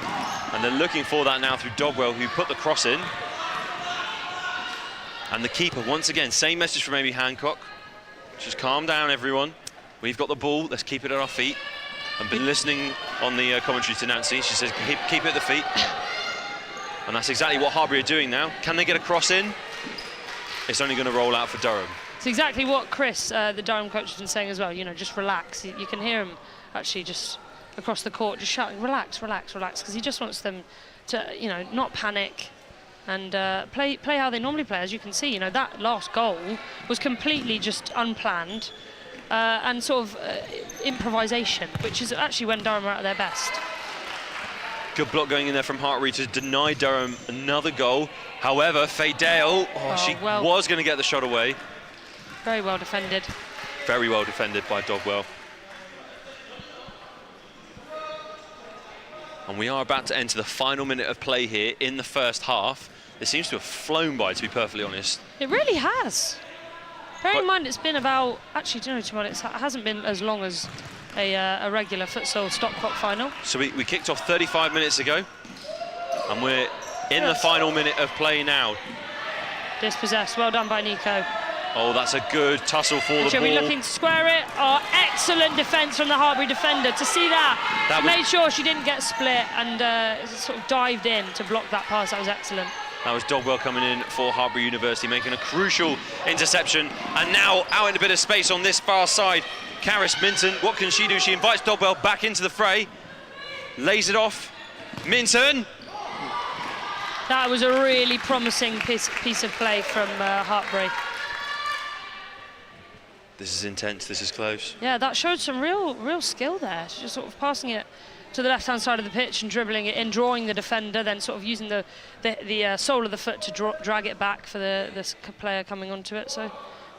And they're looking for that now through Dogwell, who put the cross in. And the keeper, once again, same message from Amy Hancock. Just calm down, everyone. We've got the ball. Let's keep it at our feet. I've been listening on the commentary to Nancy. She says, keep it at the feet. And that's exactly what Hartpury are doing now. Can they get a cross in? It's only going to roll out for Durham. It's exactly what Chris, the Durham coach, has been saying as well. You know, just relax. You can hear him actually just across the court, just shouting, relax, relax, relax, because he just wants them to, you know, not panic and play how they normally play. As you can see, you know, that last goal was completely just unplanned and sort of improvisation, which is actually when Durham are at their best. Good block going in there from Hartpury to deny Durham another goal. However, Faye Dale, was going to get the shot away. Very well defended. Very well defended by Dogwell. And we are about to enter the final minute of play here in the first half. It seems to have flown by, to be perfectly honest. It really has. Bear in mind, it's been about, actually, do you know, to be honest, it hasn't been as long as a regular futsal stock clock final. So we kicked off 35 minutes ago, and we're in the final minute of play now. Dispossessed, well done by Nico. Oh, that's a good tussle for the ball. She'll be looking to square it. Oh, excellent defence from the Hartpury defender. To see that, she made sure she didn't get split and sort of dived in to block that pass. That was excellent. That was Dogwell coming in for Hartpury University, making a crucial interception. And now out in a bit of space on this far side, Caris Minton, what can she do? She invites Dogwell back into the fray, lays it off. Minton. That was a really promising piece of play from Hartpury. This is intense, this is close. Yeah, that showed some real skill there. Just sort of passing it to the left-hand side of the pitch and dribbling it in, drawing the defender, then sort of using the sole of the foot to drag it back for the player coming onto it. So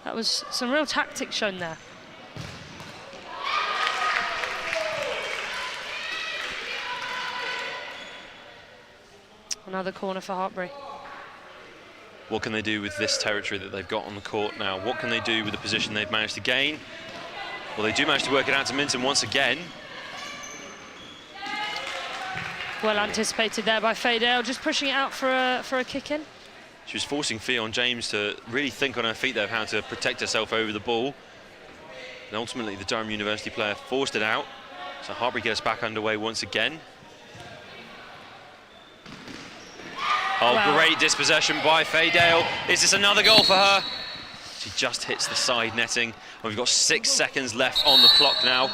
that was some real tactics shown there. Another corner for Hartpury. What can they do with this territory that they've got on the court now? What can they do with the position they've managed to gain? Well, they do manage to work it out to Minton once again. Well anticipated there by Faydale, just pushing it out for a kick in. She was forcing Fionn James to really think on her feet there of how to protect herself over the ball. And ultimately, the Durham University player forced it out. So Hartpury gets back underway once again. Oh, wow. Great dispossession by Faydale. Is this another goal for her? She just hits the side netting. And we've got 6 seconds left on the clock now.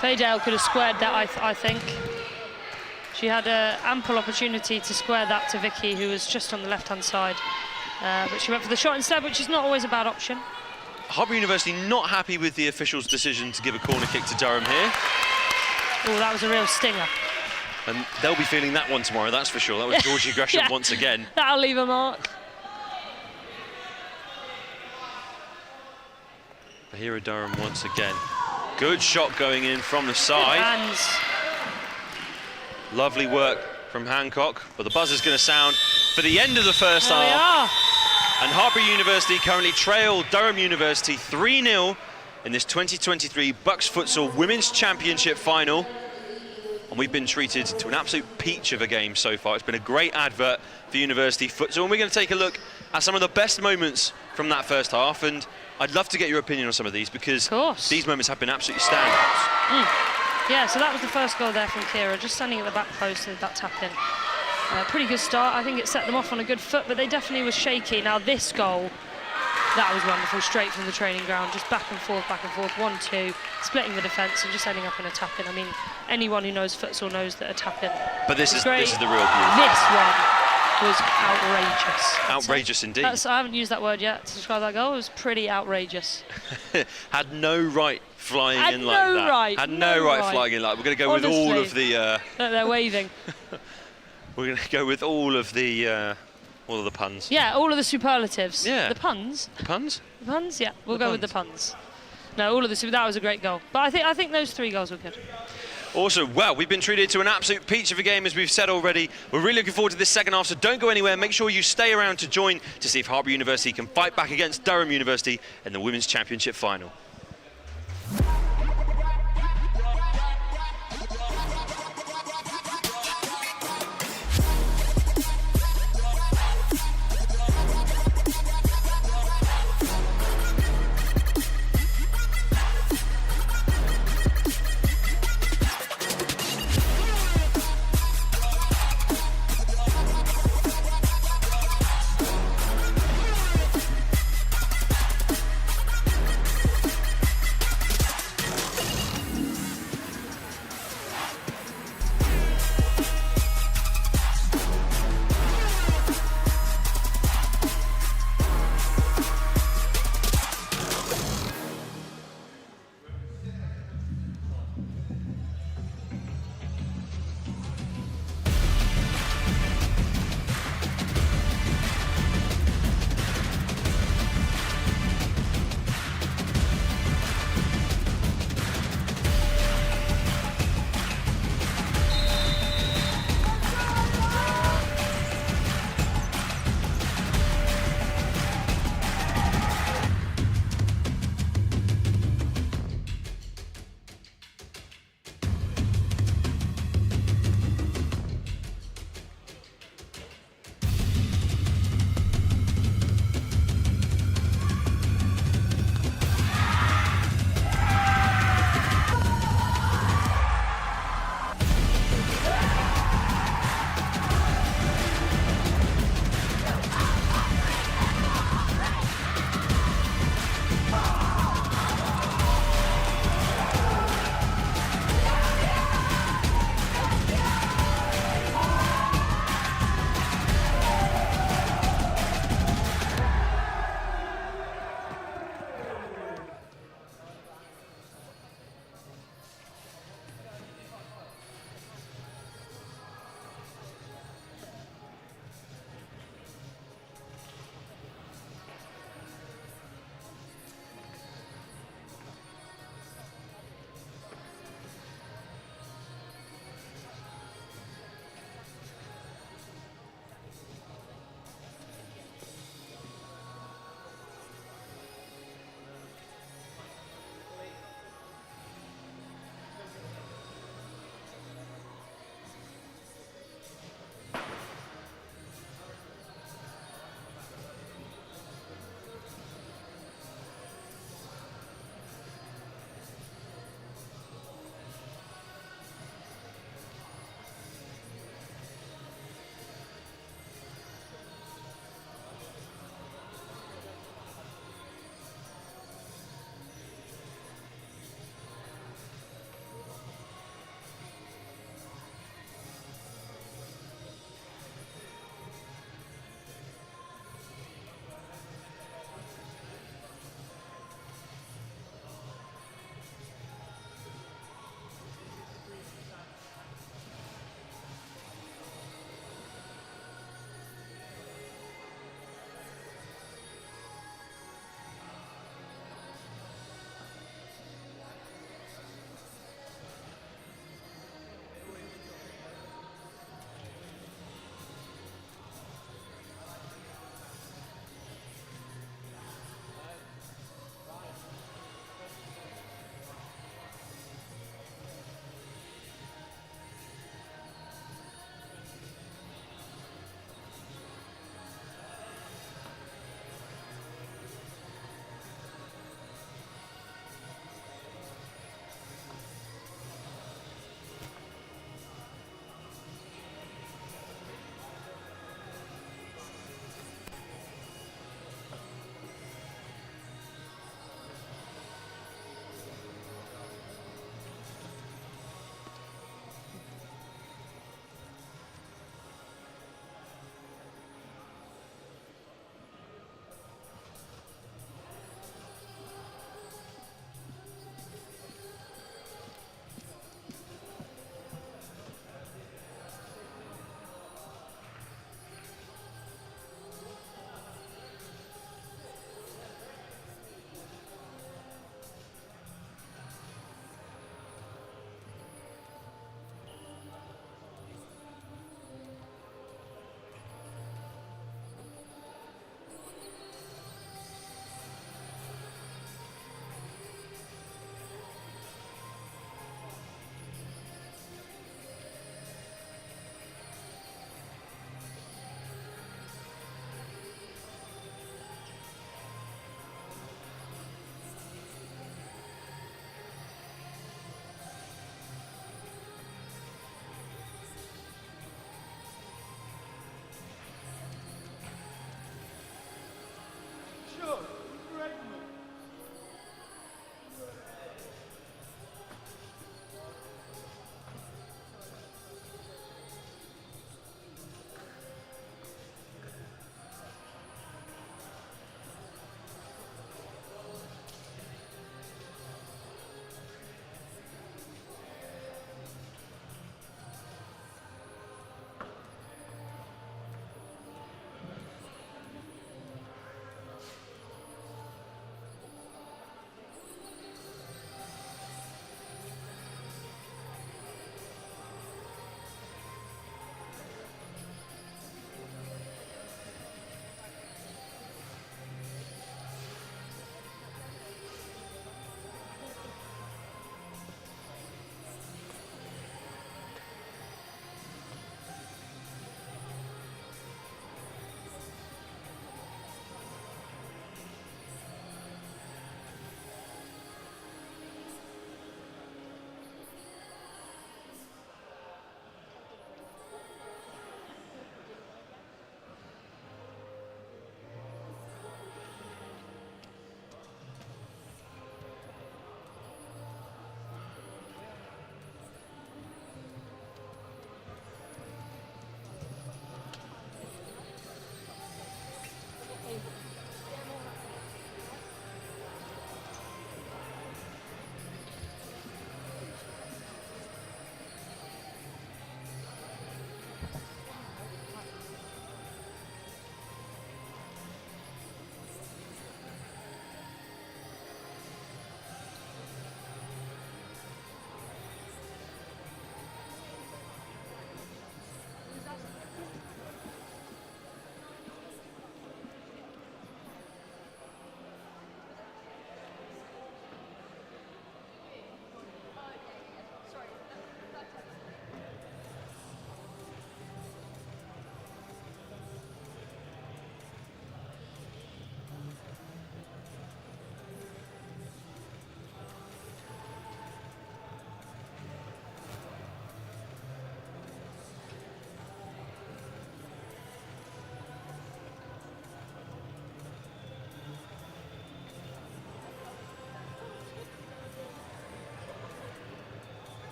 Faydale could have squared that, I think. She had an ample opportunity to square that to Vicky, who was just on the left-hand side. But she went for the shot instead, which is not always a bad option. Hartpury University not happy with the officials' decision to give a corner kick to Durham here. Oh, that was a real stinger. And they'll be feeling that one tomorrow, that's for sure. That was Georgie Gresham Yeah, once again. That'll leave a mark. But here are Durham once again. Good shot going in from the side. Hands. Lovely work from Hancock, but the buzzer's going to sound for the end of the first There we half. are. And Hartpury University currently trail Durham University 3-0 in this 2023 Bucks Futsal Women's Championship final. And we've been treated to an absolute peach of a game so far. It's been a great advert for University Futsal, and we're going to take a look at some of the best moments from that first half. And I'd love to get your opinion on some of these, because these moments have been absolutely standouts. Yeah, so that was the first goal there from Kira, just standing at the back post with that tap in. Pretty good start. I think it set them off on a good foot, but they definitely was shaky. Now this goal, that was wonderful, straight from the training ground, just back and forth, 1-2, splitting the defence and just ending up in a tap-in. I mean, anyone who knows futsal knows that a tap-in But is great. This is the real beauty. This one was outrageous. Outrageous indeed. I haven't used that word yet to describe that goal. It was pretty outrageous. Had no right flying Had in no like that. right, Had no no right right. flying in like that. We're going to go Honestly, with all of the... they're waving. We're going to go with all of the puns. Yeah, all of the superlatives. Yeah. The puns. The puns? The puns, yeah. We'll The go with the puns. No, all of the that was a great goal. But I think those 3 goals were good. Awesome. Well, we've been treated to an absolute peach of a game, as we've said already. We're really looking forward to this second half, so don't go anywhere. Make sure you stay around to join to see if Hartpury University can fight back against Durham University in the Women's Championship final.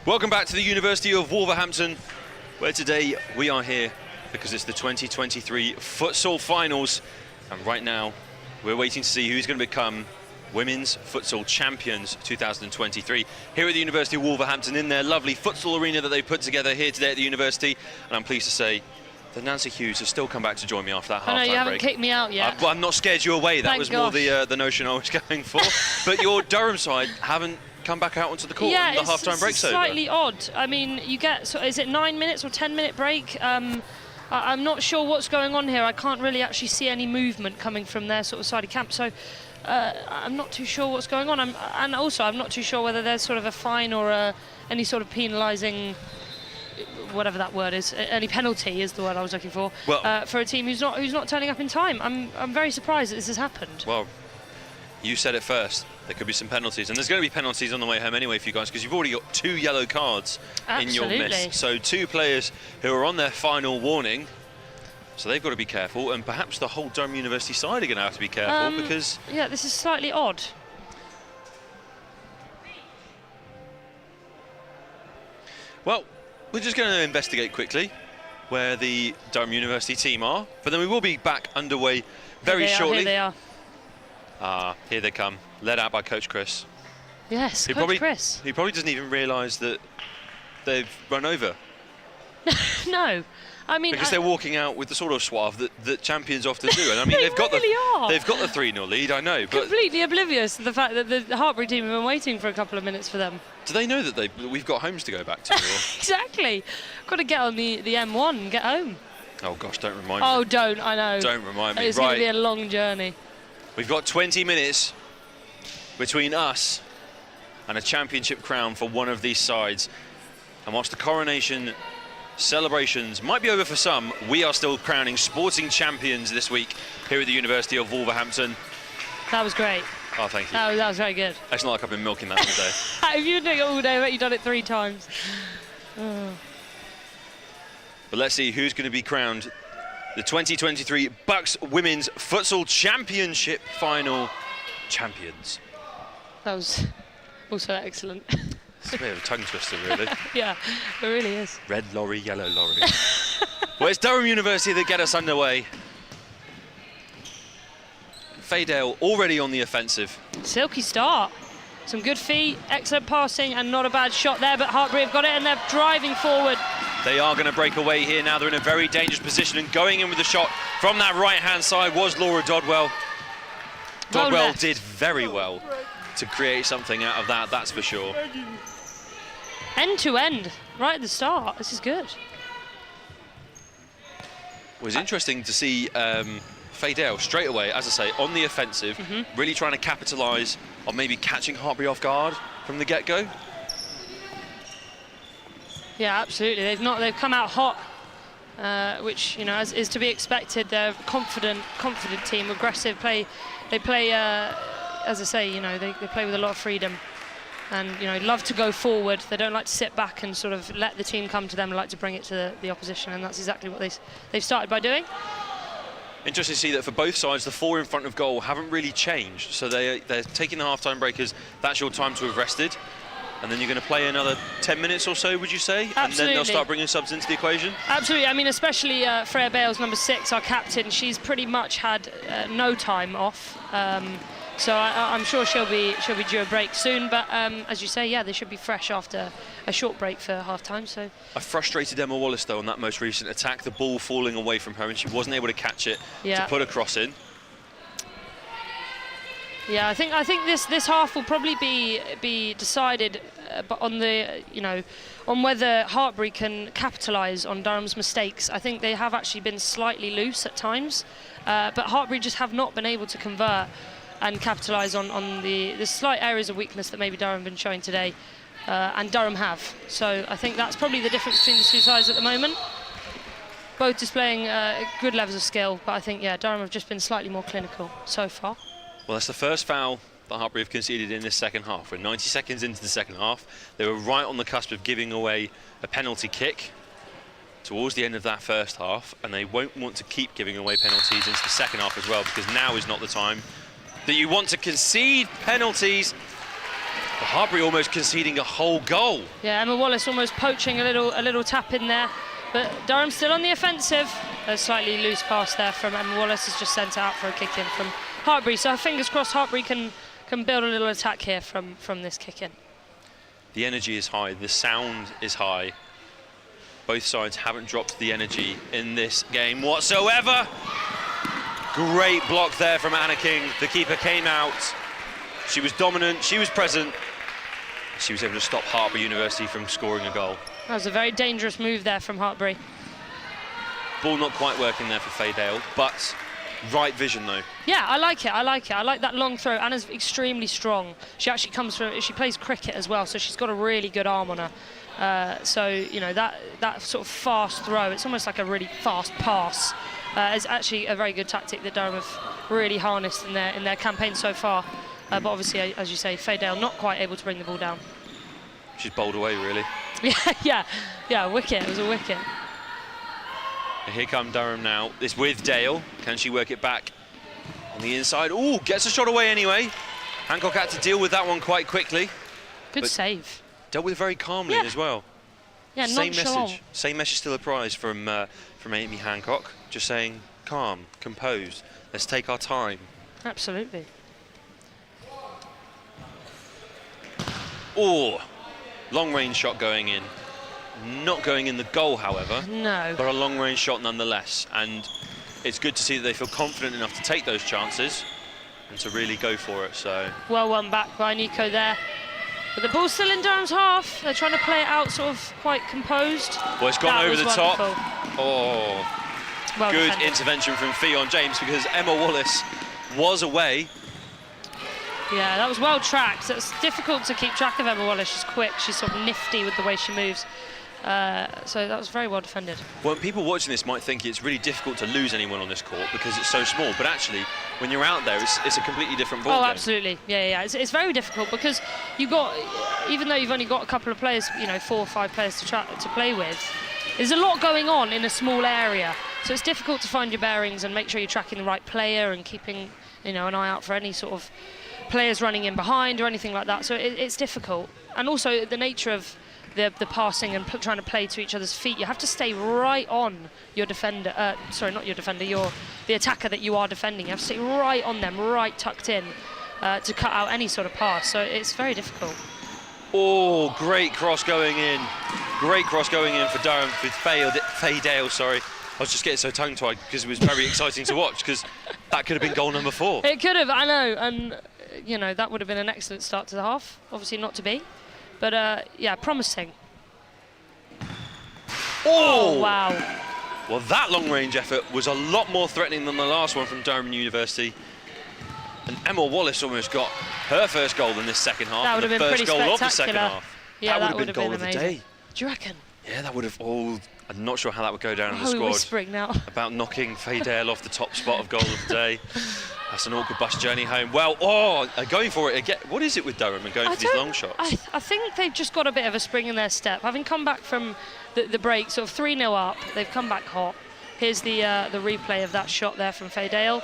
Welcome back to the University of Wolverhampton, where today we are here because it's the 2023 Futsal Finals. And right now, we're waiting to see who's going to become Women's Futsal Champions 2023 here at the University of Wolverhampton in their lovely futsal arena that they put together here today at the university. And I'm pleased to say that Nancy Hughes has still come back to join me after that half-time break. You haven't kicked me out yet. I'm not scared you away. That Thank was gosh. more the notion I was going for. But your Durham side haven't come back out onto the court and the half-time break's over. Yeah, it's slightly odd. I mean, you get, so is it 9 minutes or 10-minute break? I'm not sure what's going on here. I can't really actually see any movement coming from their sort of side of camp. So I'm not too sure what's going on. And also, I'm not too sure whether there's sort of a fine or any sort of penalising, whatever that word is, any penalty is the word I was looking for, for a team who's not turning up in time. I'm very surprised that this has happened. Well, you said it first. There could be some penalties, and there's going to be penalties on the way home anyway for you guys, because you've already got 2 yellow cards in your miss. So 2 players who are on their final warning, so they've got to be careful, and perhaps the whole Durham University side are going to have to be careful because... Yeah, this is slightly odd. Well, we're just going to investigate quickly where the Durham University team are, but then we will be back underway very shortly. Here they are. Here they come, led out by Coach Chris. Yes, Chris. He probably doesn't even realise that they've run over. No, I mean... Because they're walking out with the sort of suave that champions often do. And I mean, they've got the 3-0 lead, I know. But completely oblivious to the fact that the Hartpury team have been waiting for a couple of minutes for them. Do they know that we've got homes to go back to? Or? Exactly. Got to get on the M1 and get home. Oh, gosh, don't remind me. Oh, don't, I know. Don't remind me. It's going to be a long journey. We've got 20 minutes between us and a championship crown for one of these sides. And whilst the coronation celebrations might be over for some, we are still crowning sporting champions this week here at the University of Wolverhampton. That was great. Oh, thank you. That was very good. It's not like I've been milking that all day. If you've been doing it all day, I bet you've done it 3 times. Oh. But let's see who's going to be crowned the 2023 Bucks Women's Futsal Championship Final champions. That was also excellent. It's a bit of a tongue twister, really. Yeah, it really is. Red lorry, yellow lorry. Well, it's Durham University that get us underway. Faydale already on the offensive. Silky start. Some good feet, excellent passing, and not a bad shot there, but Hartpury have got it and they're driving forward. They are going to break away here now. They're in a very dangerous position, and going in with the shot from that right-hand side was Laura Dodwell. Dodwell did very well to create something out of that, that's for sure. End to end, right at the start. This is good. It was interesting to see Faydale straight away, as I say, on the offensive, really trying to capitalise on maybe catching Hartpury off guard from the get-go. Yeah, absolutely. They've come out hot, which is to be expected. They're a confident team, aggressive play. They play, as I say, they play with a lot of freedom, and love to go forward. They don't like to sit back and sort of let the team come to them. They like to bring it to the opposition, and that's exactly what they've started by doing. Interesting to see that for both sides, the 4 in front of goal haven't really changed. So they're taking the half-time break as that's your time to have rested. And then you're going to play another 10 minutes or so, would you say? Absolutely. And then they'll start bringing subs into the equation? Absolutely. I mean, especially Freya Bales, number 6, our captain. She's pretty much had no time off. So I'm sure she'll be due a break soon. But as you say, yeah, they should be fresh after a short break for half-time. So I frustrated Emma Wallace, though, on that most recent attack, the ball falling away from her, and she wasn't able to catch it to put a cross in. Yeah, I think this half will probably be decided on the on whether Hartpury can capitalise on Durham's mistakes. I think they have actually been slightly loose at times, but Hartpury just have not been able to convert and capitalise on the slight areas of weakness that maybe Durham have been showing today, and Durham have. So I think that's probably the difference between the 2 sides at the moment. Both displaying good levels of skill, but I think Durham have just been slightly more clinical so far. Well, that's the first foul that Hartpury have conceded in this second half. We're 90 seconds into the second half. They were right on the cusp of giving away a penalty kick towards the end of that first half, and they won't want to keep giving away penalties into the second half as well, because now is not the time that you want to concede penalties. Hartpury almost conceding a whole goal. Yeah, Emma Wallace almost poaching a little tap in there, but Durham still on the offensive. A slightly loose pass there from Emma Wallace has just sent it out for a kick in from Hartpury. So fingers crossed Hartpury can build a little attack here from this kick in. The energy is high, the sound is high. Both sides haven't dropped the energy in this game whatsoever. Great block there from Anna King. The keeper came out. She was dominant, she was present. She was able to stop Hartpury University from scoring a goal. That was a very dangerous move there from Hartpury. Ball not quite working there for Faye Dale, but right vision though. Yeah, I like it. I like that long throw. Anna's extremely strong. She actually she plays cricket as well, so she's got a really good arm on her. So, you know, that sort of fast throw, it's almost like a really fast pass. Is actually a very good tactic that Durham have really harnessed in their campaign so far. But obviously, as you say, Faye Dale not quite able to bring the ball down. She's bowled away, really. yeah, wicket. It was a wicket. And here come Durham now. It's with Dale. Can she work it back on the inside? Ooh, gets a shot away anyway. Hancock had to deal with that one quite quickly. Good save. Dealt with very calmly as well. Yeah, same nonchalant. message. Same message still applies from Amy Hancock. Just saying, calm, composed. Let's take our time. Absolutely. Oh, long range shot going in. Not going in the goal, however. No. But a long range shot nonetheless. And it's good to see that they feel confident enough to take those chances and to really go for it. So well won back by Nico there. But the ball's still in Durham's half. They're trying to play it out sort of quite composed. Well, it's gone over the top. Oh, well good defended. intervention from Fionn James because Emma Wallace was away. Yeah, that was well tracked. It's difficult to keep track of Emma Wallace. She's quick, she's sort of nifty with the way she moves. So that was very well defended. Well, people watching this might think it's really difficult to lose anyone on this court because it's so small, but actually, when you're out there, it's a completely different ball game. Absolutely. Yeah. It's very difficult because you've got, even though you've only got a couple of players, you know, 4 or 5 players to play with, there's a lot going on in a small area. So it's difficult to find your bearings and make sure you're tracking the right player and keeping, you know, an eye out for any sort of players running in behind or anything like that. So it's difficult. And also the nature of the passing and trying to play to each other's feet, you have to stay right on your defender, sorry, not your defender, the attacker that you are defending. You have to stay right on them, right tucked in to cut out any sort of pass. So it's very difficult. Oh, great cross going in. Great cross going in for Durham, with Faye Dale, sorry. I was just getting so tongue-tied because it was very exciting to watch because that could have been goal number 4. It could have, I know, and you know, that would have been an excellent start to the half. Obviously not to be, but yeah, promising. Oh, wow. Well, that long-range effort was a lot more threatening than the last one from Durham University. And Emma Wallace almost got her first goal in this second half. That would have been pretty goal spectacular. of the second half. Yeah, that would have been goal amazing. of the day. Do you reckon? Yeah, that would have. Oh, I'm not sure how that would go down in the We're squad. whispering now. About knocking Faye Dale off the top spot of goal of the day. That's an awkward bus journey home. Well, going for it again. What is it with Durham and going for these long shots? I think they've just got a bit of a spring in their step. Having come back from the break, sort of 3-0 up, they've come back hot. Here's the replay of that shot there from Faye Dale.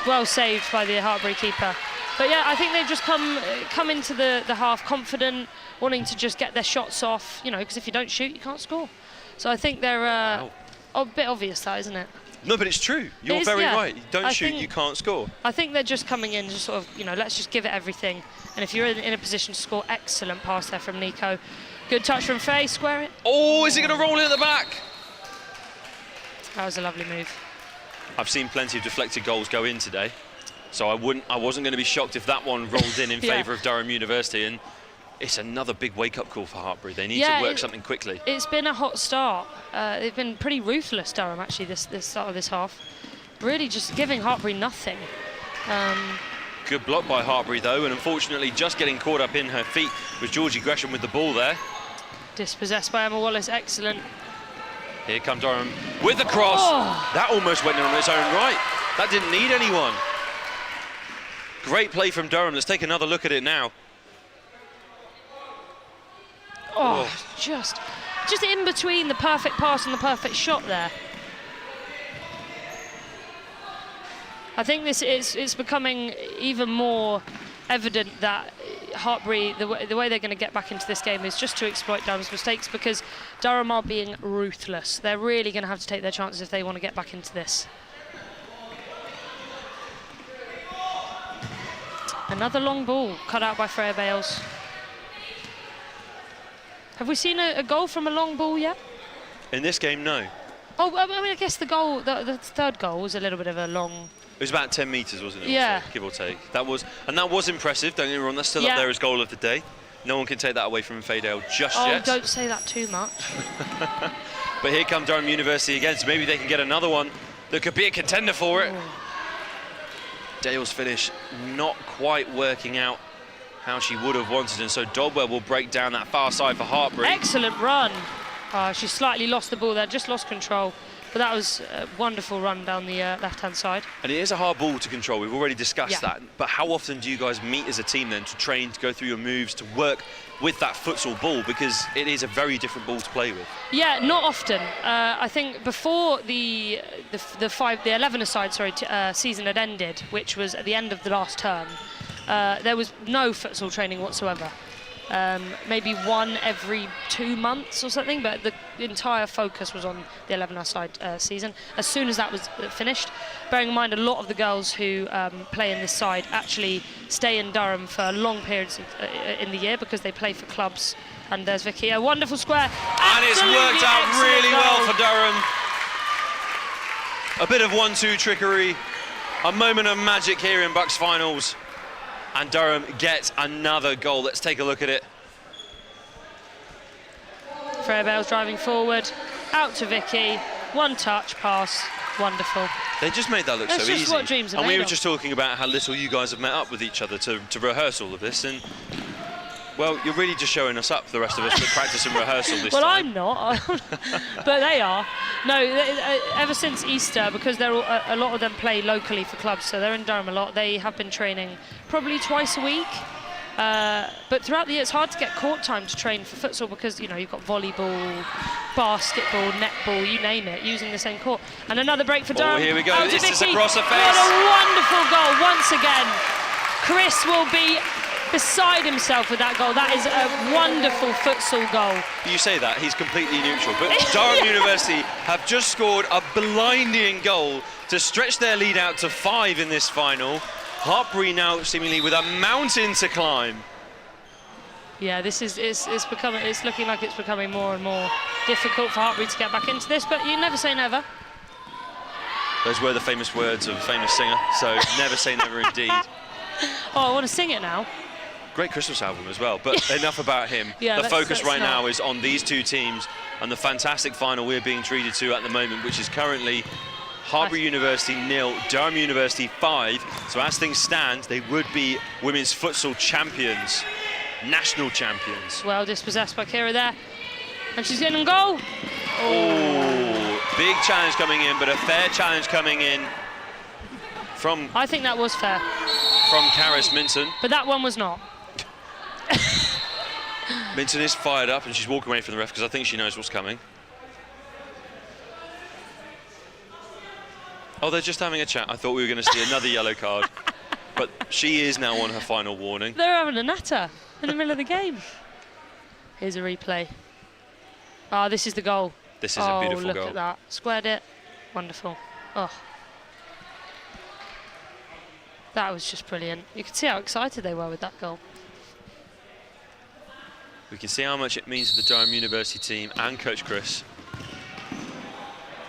Well saved by the Hartpury keeper. But yeah, I think they've just come into the half confident, wanting to just get their shots off, you know, because if you don't shoot, you can't score. So I think they're a bit obvious, that, isn't it? No, but it's true. You're very right. You don't shoot, you can't score. I think they're just coming in, just sort of, you know, let's just give it everything. And if you're in a position to score, excellent pass there from Nico. Good touch from Faye, square it. Oh, is he going to roll in at the back? That was a lovely move. I've seen plenty of deflected goals go in today, so I wasn't going to be shocked if that one rolled in favour of Durham University. And it's another big wake-up call for Hartpury. They need to work something quickly. It's been a hot start. They've been pretty ruthless, Durham, actually, this start of this half. Really just giving Hartpury nothing. Good block by Hartpury, though, and unfortunately just getting caught up in her feet was Georgie Gresham with the ball there. Dispossessed by Emma Wallace, excellent. Here come Durham with the cross. Oh. That almost went in on its own right. That didn't need anyone. Great play from Durham. Let's take another look at it now. Oh, just in between the perfect pass and the perfect shot there. I think it's becoming even more evident that Hartpury, the way they're going to get back into this game is just to exploit Durham's mistakes, because Durham are being ruthless. They're really going to have to take their chances if they want to get back into this. Another long ball cut out by Freya Bales. Have we seen a goal from a long ball yet? In this game, no. Oh, I mean, I guess the goal, the third goal was a little bit of a long. It was about 10 metres, wasn't it? Yeah. Also, give or take. That was impressive. Don't get me wrong. That's still up there as goal of the day. No one can take that away from Fadale just yet. Oh, don't say that too much. But here come Durham University again, so maybe they can get another one that could be a contender for it. Dale's finish not quite working out how she would have wanted, and so Dodwell will break down that far side for Hartpury. Excellent run. She slightly lost the ball there, just lost control. But that was a wonderful run down the left-hand side. And it is a hard ball to control. We've already discussed that. But how often do you guys meet as a team then to train, to go through your moves, to work with that futsal ball? Because it is a very different ball to play with. Yeah, not often. I think before the 11-a-side season had ended, which was at the end of the last term, there was no futsal training whatsoever. Maybe one every 2 months or something, but the entire focus was on the 11-a-side season. As soon as that was finished, bearing in mind a lot of the girls who play in this side actually stay in Durham for long periods in the year because they play for clubs. And there's Vicky, a wonderful square. And it's worked out really well for Durham. A bit of 1-2 trickery, a moment of magic here in Bucks finals. And Durham gets another goal. Let's take a look at it. Freya Bales driving forward, out to Vicky, one touch pass, wonderful. They just made that look so easy. That's just what dreams are and made we were of. just talking about how little you guys have met up with each other to rehearse all of this, and well, you're really just showing us up, the rest of us, that practice and rehearsal this time. Well, I'm not, but they are. No, ever since Easter, because they're a lot of them play locally for clubs, so they're in Durham a lot. They have been training probably twice a week. But throughout the year, it's hard to get court time to train for futsal because, you know, you've got volleyball, basketball, netball, you name it, using the same court. And another break for Durham. Oh, here we go. Out to This is Vicky. across the face. What a wonderful goal once again. Chris will be beside himself with that goal. That is a wonderful futsal goal. You say that, he's completely neutral, but Durham University have just scored a blinding goal to stretch their lead out to 5 in this final. Hartpury now seemingly with a mountain to climb. Yeah, this is it's looking like it's becoming more and more difficult for Hartpury to get back into this, but you never say never. Those were the famous words of a famous singer, so never say never indeed. Oh, I want to sing it now. Great Christmas album as well, but enough about him. Yeah, the focus right now is on these two teams and the fantastic final we're being treated to at the moment, which is currently Hartpury University 0, Durham University 5. So as things stand, they would be women's futsal champions, national champions. Well dispossessed by Kira there, and she's getting a goal. Oh, big challenge coming in, but a fair challenge coming in from. I think that was fair. From Karis Minton. But that one was not. Minton is fired up and she's walking away from the ref because I think she knows what's coming. Oh, they're just having a chat. I thought we were going to see another yellow card. But she is now on her final warning. They're having a natter in the middle of the game. Here's a replay. Ah, this is the goal. This is a beautiful look goal. at that. Squared it. Wonderful. Oh. That was just brilliant. You could see how excited they were with that goal. We can see how much it means to the Durham University team and Coach Chris.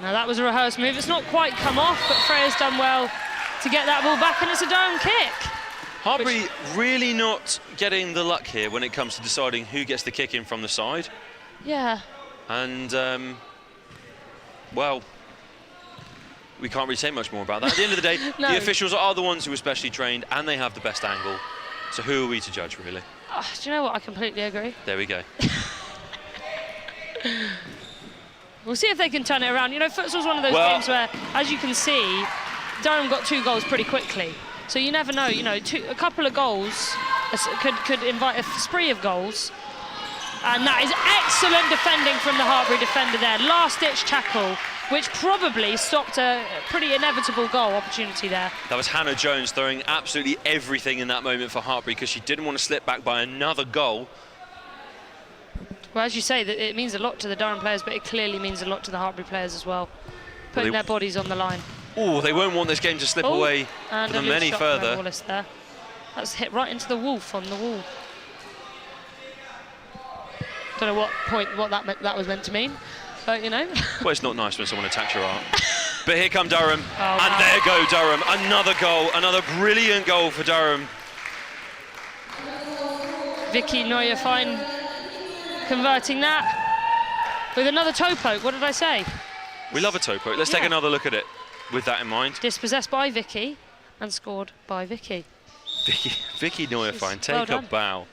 Now that was a rehearsed move. It's not quite come off, but Freya's done well to get that ball back, and it's a Durham kick. Hartpury really not getting the luck here when it comes to deciding who gets the kick in from the side. Yeah. And, well, we can't really say much more about that. At the end of the day, No. The officials are the ones who are specially trained and they have the best angle. So who are we to judge, really? Do you know what? I completely agree. There we go. We'll see if they can turn it around. You know, futsal's one of those games where, as you can see, Durham got 2 goals pretty quickly. So you never know, you know, a couple of goals could invite a spree of goals. And that is excellent defending from the Hartpury defender there. Last-ditch tackle, which probably stopped a pretty inevitable goal opportunity there. That was Hannah Jones throwing absolutely everything in that moment for Hartpury because she didn't want to slip back by another goal. Well, as you say, that it means a lot to the Durham players, but it clearly means a lot to the Hartpury players as well, putting their bodies on the line. Oh, they won't want this game to slip away and for them any further. Wallace there. That's hit right into the wolf on the wall. Don't know what that was meant to mean, but you know. Well, it's not nice when someone attacks your arm. But here come Durham, wow. And there go Durham. Another goal, another brilliant goal for Durham. Vicky Neuerfein converting that with another toe poke. What did I say? We love a toe poke. Let's take another look at it with that in mind. Dispossessed by Vicky and scored by Vicky. Vicky Neuerfein, take a bow.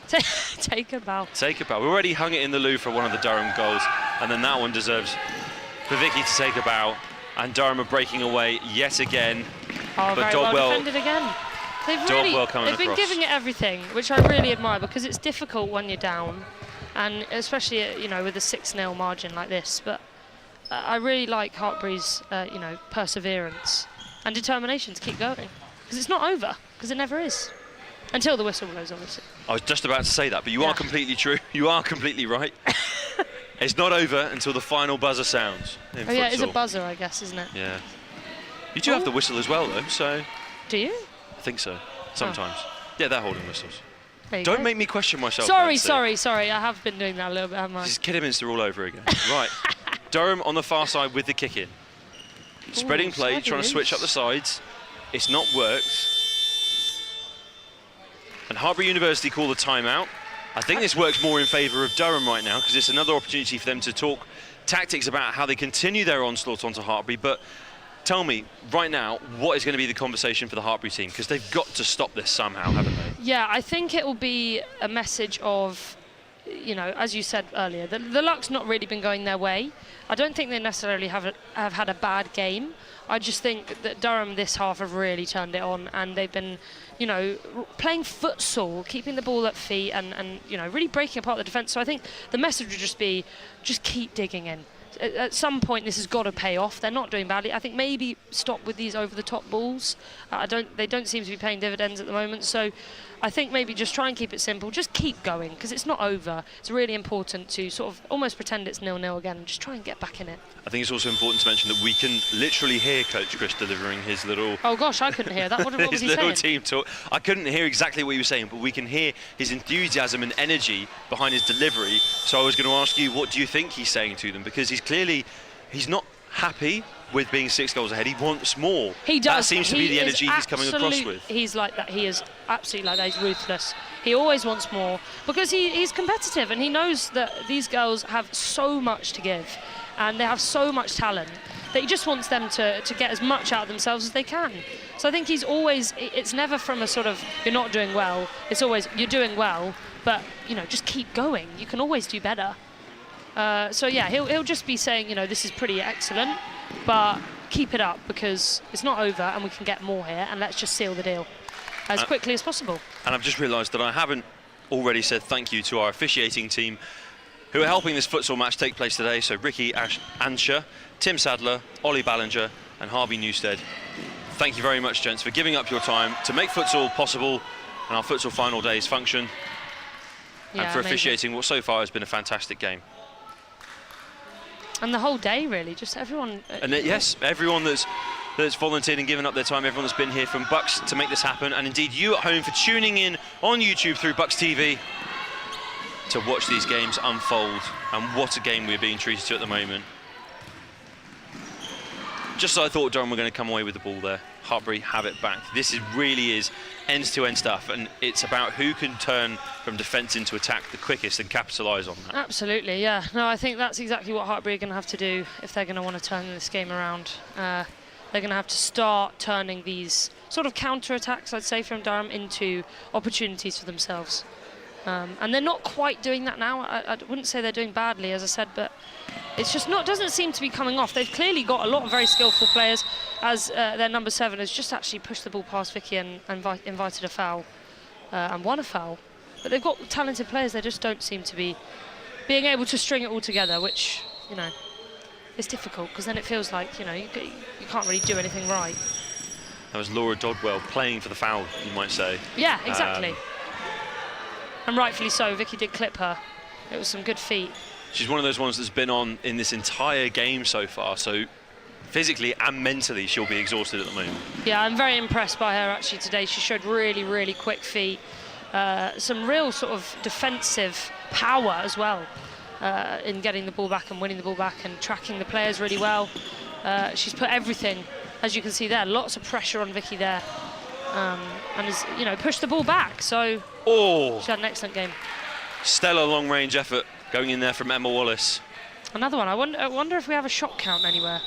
Take a bow. Take a bow. We already hung it in the loo for one of the Durham goals, and then that one deserves for Vicky to take a bow. And Durham are breaking away yet again. Oh, but very well defended again. They've been giving it everything, which I really admire, because it's difficult when you're down, and especially with a 6-0 margin like this. But I really like Hartpury's perseverance and determination to keep going, because it's not over, because it never is. Until the whistle blows, obviously. I was just about to say that, but you are completely true. You are completely right. It's not over until the final buzzer sounds. Oh yeah, it's a buzzer, I guess, isn't it? Yeah. You do have the whistle as well, though, so... Do you? I think so, sometimes. Yeah, they're holding whistles. Don't make me question myself. Sorry. I have been doing that a little bit, haven't I? This is Kidderminster all over again. Right. Durham on the far side with the kick-in. Spreading play, trying to switch up the sides. It's not worked. And Hartpury University call the timeout. I think this works more in favour of Durham right now, because it's another opportunity for them to talk tactics about how they continue their onslaught onto Hartpury. But tell me, right now, what is going to be the conversation for the Hartpury team? Because they've got to stop this somehow, haven't they? Yeah, I think it will be a message of, as you said earlier, the luck's not really been going their way. I don't think they necessarily have had a bad game. I just think that Durham this half have really turned it on, and they've been, playing futsal, keeping the ball at feet, and really breaking apart the defence. So I think the message would just be, just keep digging in. At some point, this has got to pay off. They're not doing badly. I think maybe stop with these over-the-top balls. They don't seem to be paying dividends at the moment. So I think maybe just try and keep it simple. Just keep going, because it's not over. It's really important to sort of almost pretend it's 0-0 again and just try and get back in it. I think it's also important to mention that we can literally hear Coach Chris delivering his little... Oh gosh, I couldn't hear that. What was he saying? His little team talk. I couldn't hear exactly what he was saying, but we can hear his enthusiasm and energy behind his delivery. So I was going to ask you, what do you think he's saying to them? Because he's not happy with being 6 goals ahead. He wants more. He does. That seems to be the energy he's coming across with. He's like that. He is absolutely like that. He's ruthless. He always wants more, because he's competitive, and he knows that these girls have so much to give, and they have so much talent, that he just wants them to get as much out of themselves as they can. So I think he's always, it's never from a sort of, you're not doing well. It's always, you're doing well, but, just keep going. You can always do better. So yeah, he'll just be saying, this is pretty excellent, but keep it up, because it's not over and we can get more here, and let's just seal the deal as quickly as possible. And I've just realised that I haven't already said thank you to our officiating team who are helping this futsal match take place today. So Ricky Ansher, Tim Sadler, Ollie Ballinger and Harvey Newstead. Thank you very much, gents, for giving up your time to make futsal possible and our futsal final days function, and for officiating what so far has been a fantastic game. And the whole day, really, just everyone. Yes, everyone that's volunteered and given up their time, everyone that's been here from Bucks to make this happen, and indeed you at home for tuning in on YouTube through Bucks TV to watch these games unfold. And what a game we're being treated to at the moment. Just as I thought Durham were going to come away with the ball there, Hartpury have it back. This really is ends-to-end stuff, and it's about who can turn from defence into attack the quickest and capitalise on that. Absolutely, yeah. No, I think that's exactly what Hartpury are going to have to do if they're going to want to turn this game around. They're going to have to start turning these sort of counter-attacks, I'd say, from Durham into opportunities for themselves. And they're not quite doing that now. I wouldn't say they're doing badly, as I said, but it's just doesn't seem to be coming off. They've clearly got a lot of very skillful players, as their number 7 has just actually pushed the ball past Vicky and invited a foul, and won a foul. But they've got talented players. They just don't seem to be being able to string it all together, which, you know, is difficult because then it feels like, you know, you can't really do anything right. That was Laura Dodwell playing for the foul, you might say. Yeah, exactly. And rightfully so. Vicky did clip her. It was some good feet. She's one of those ones that's been on in this entire game so far, so physically and mentally she'll be exhausted at the moment. Yeah, I'm very impressed by her actually today. She showed really, really quick feet. Some real sort of defensive power as well in getting the ball back and winning the ball back and tracking the players really well. She's put everything, as you can see there, lots of pressure on Vicky there, and has, you know, pushed the ball back. So she had an excellent game. Stellar long-range effort going in there from Emma Wallace. Another one. I wonder if we have a shot count anywhere.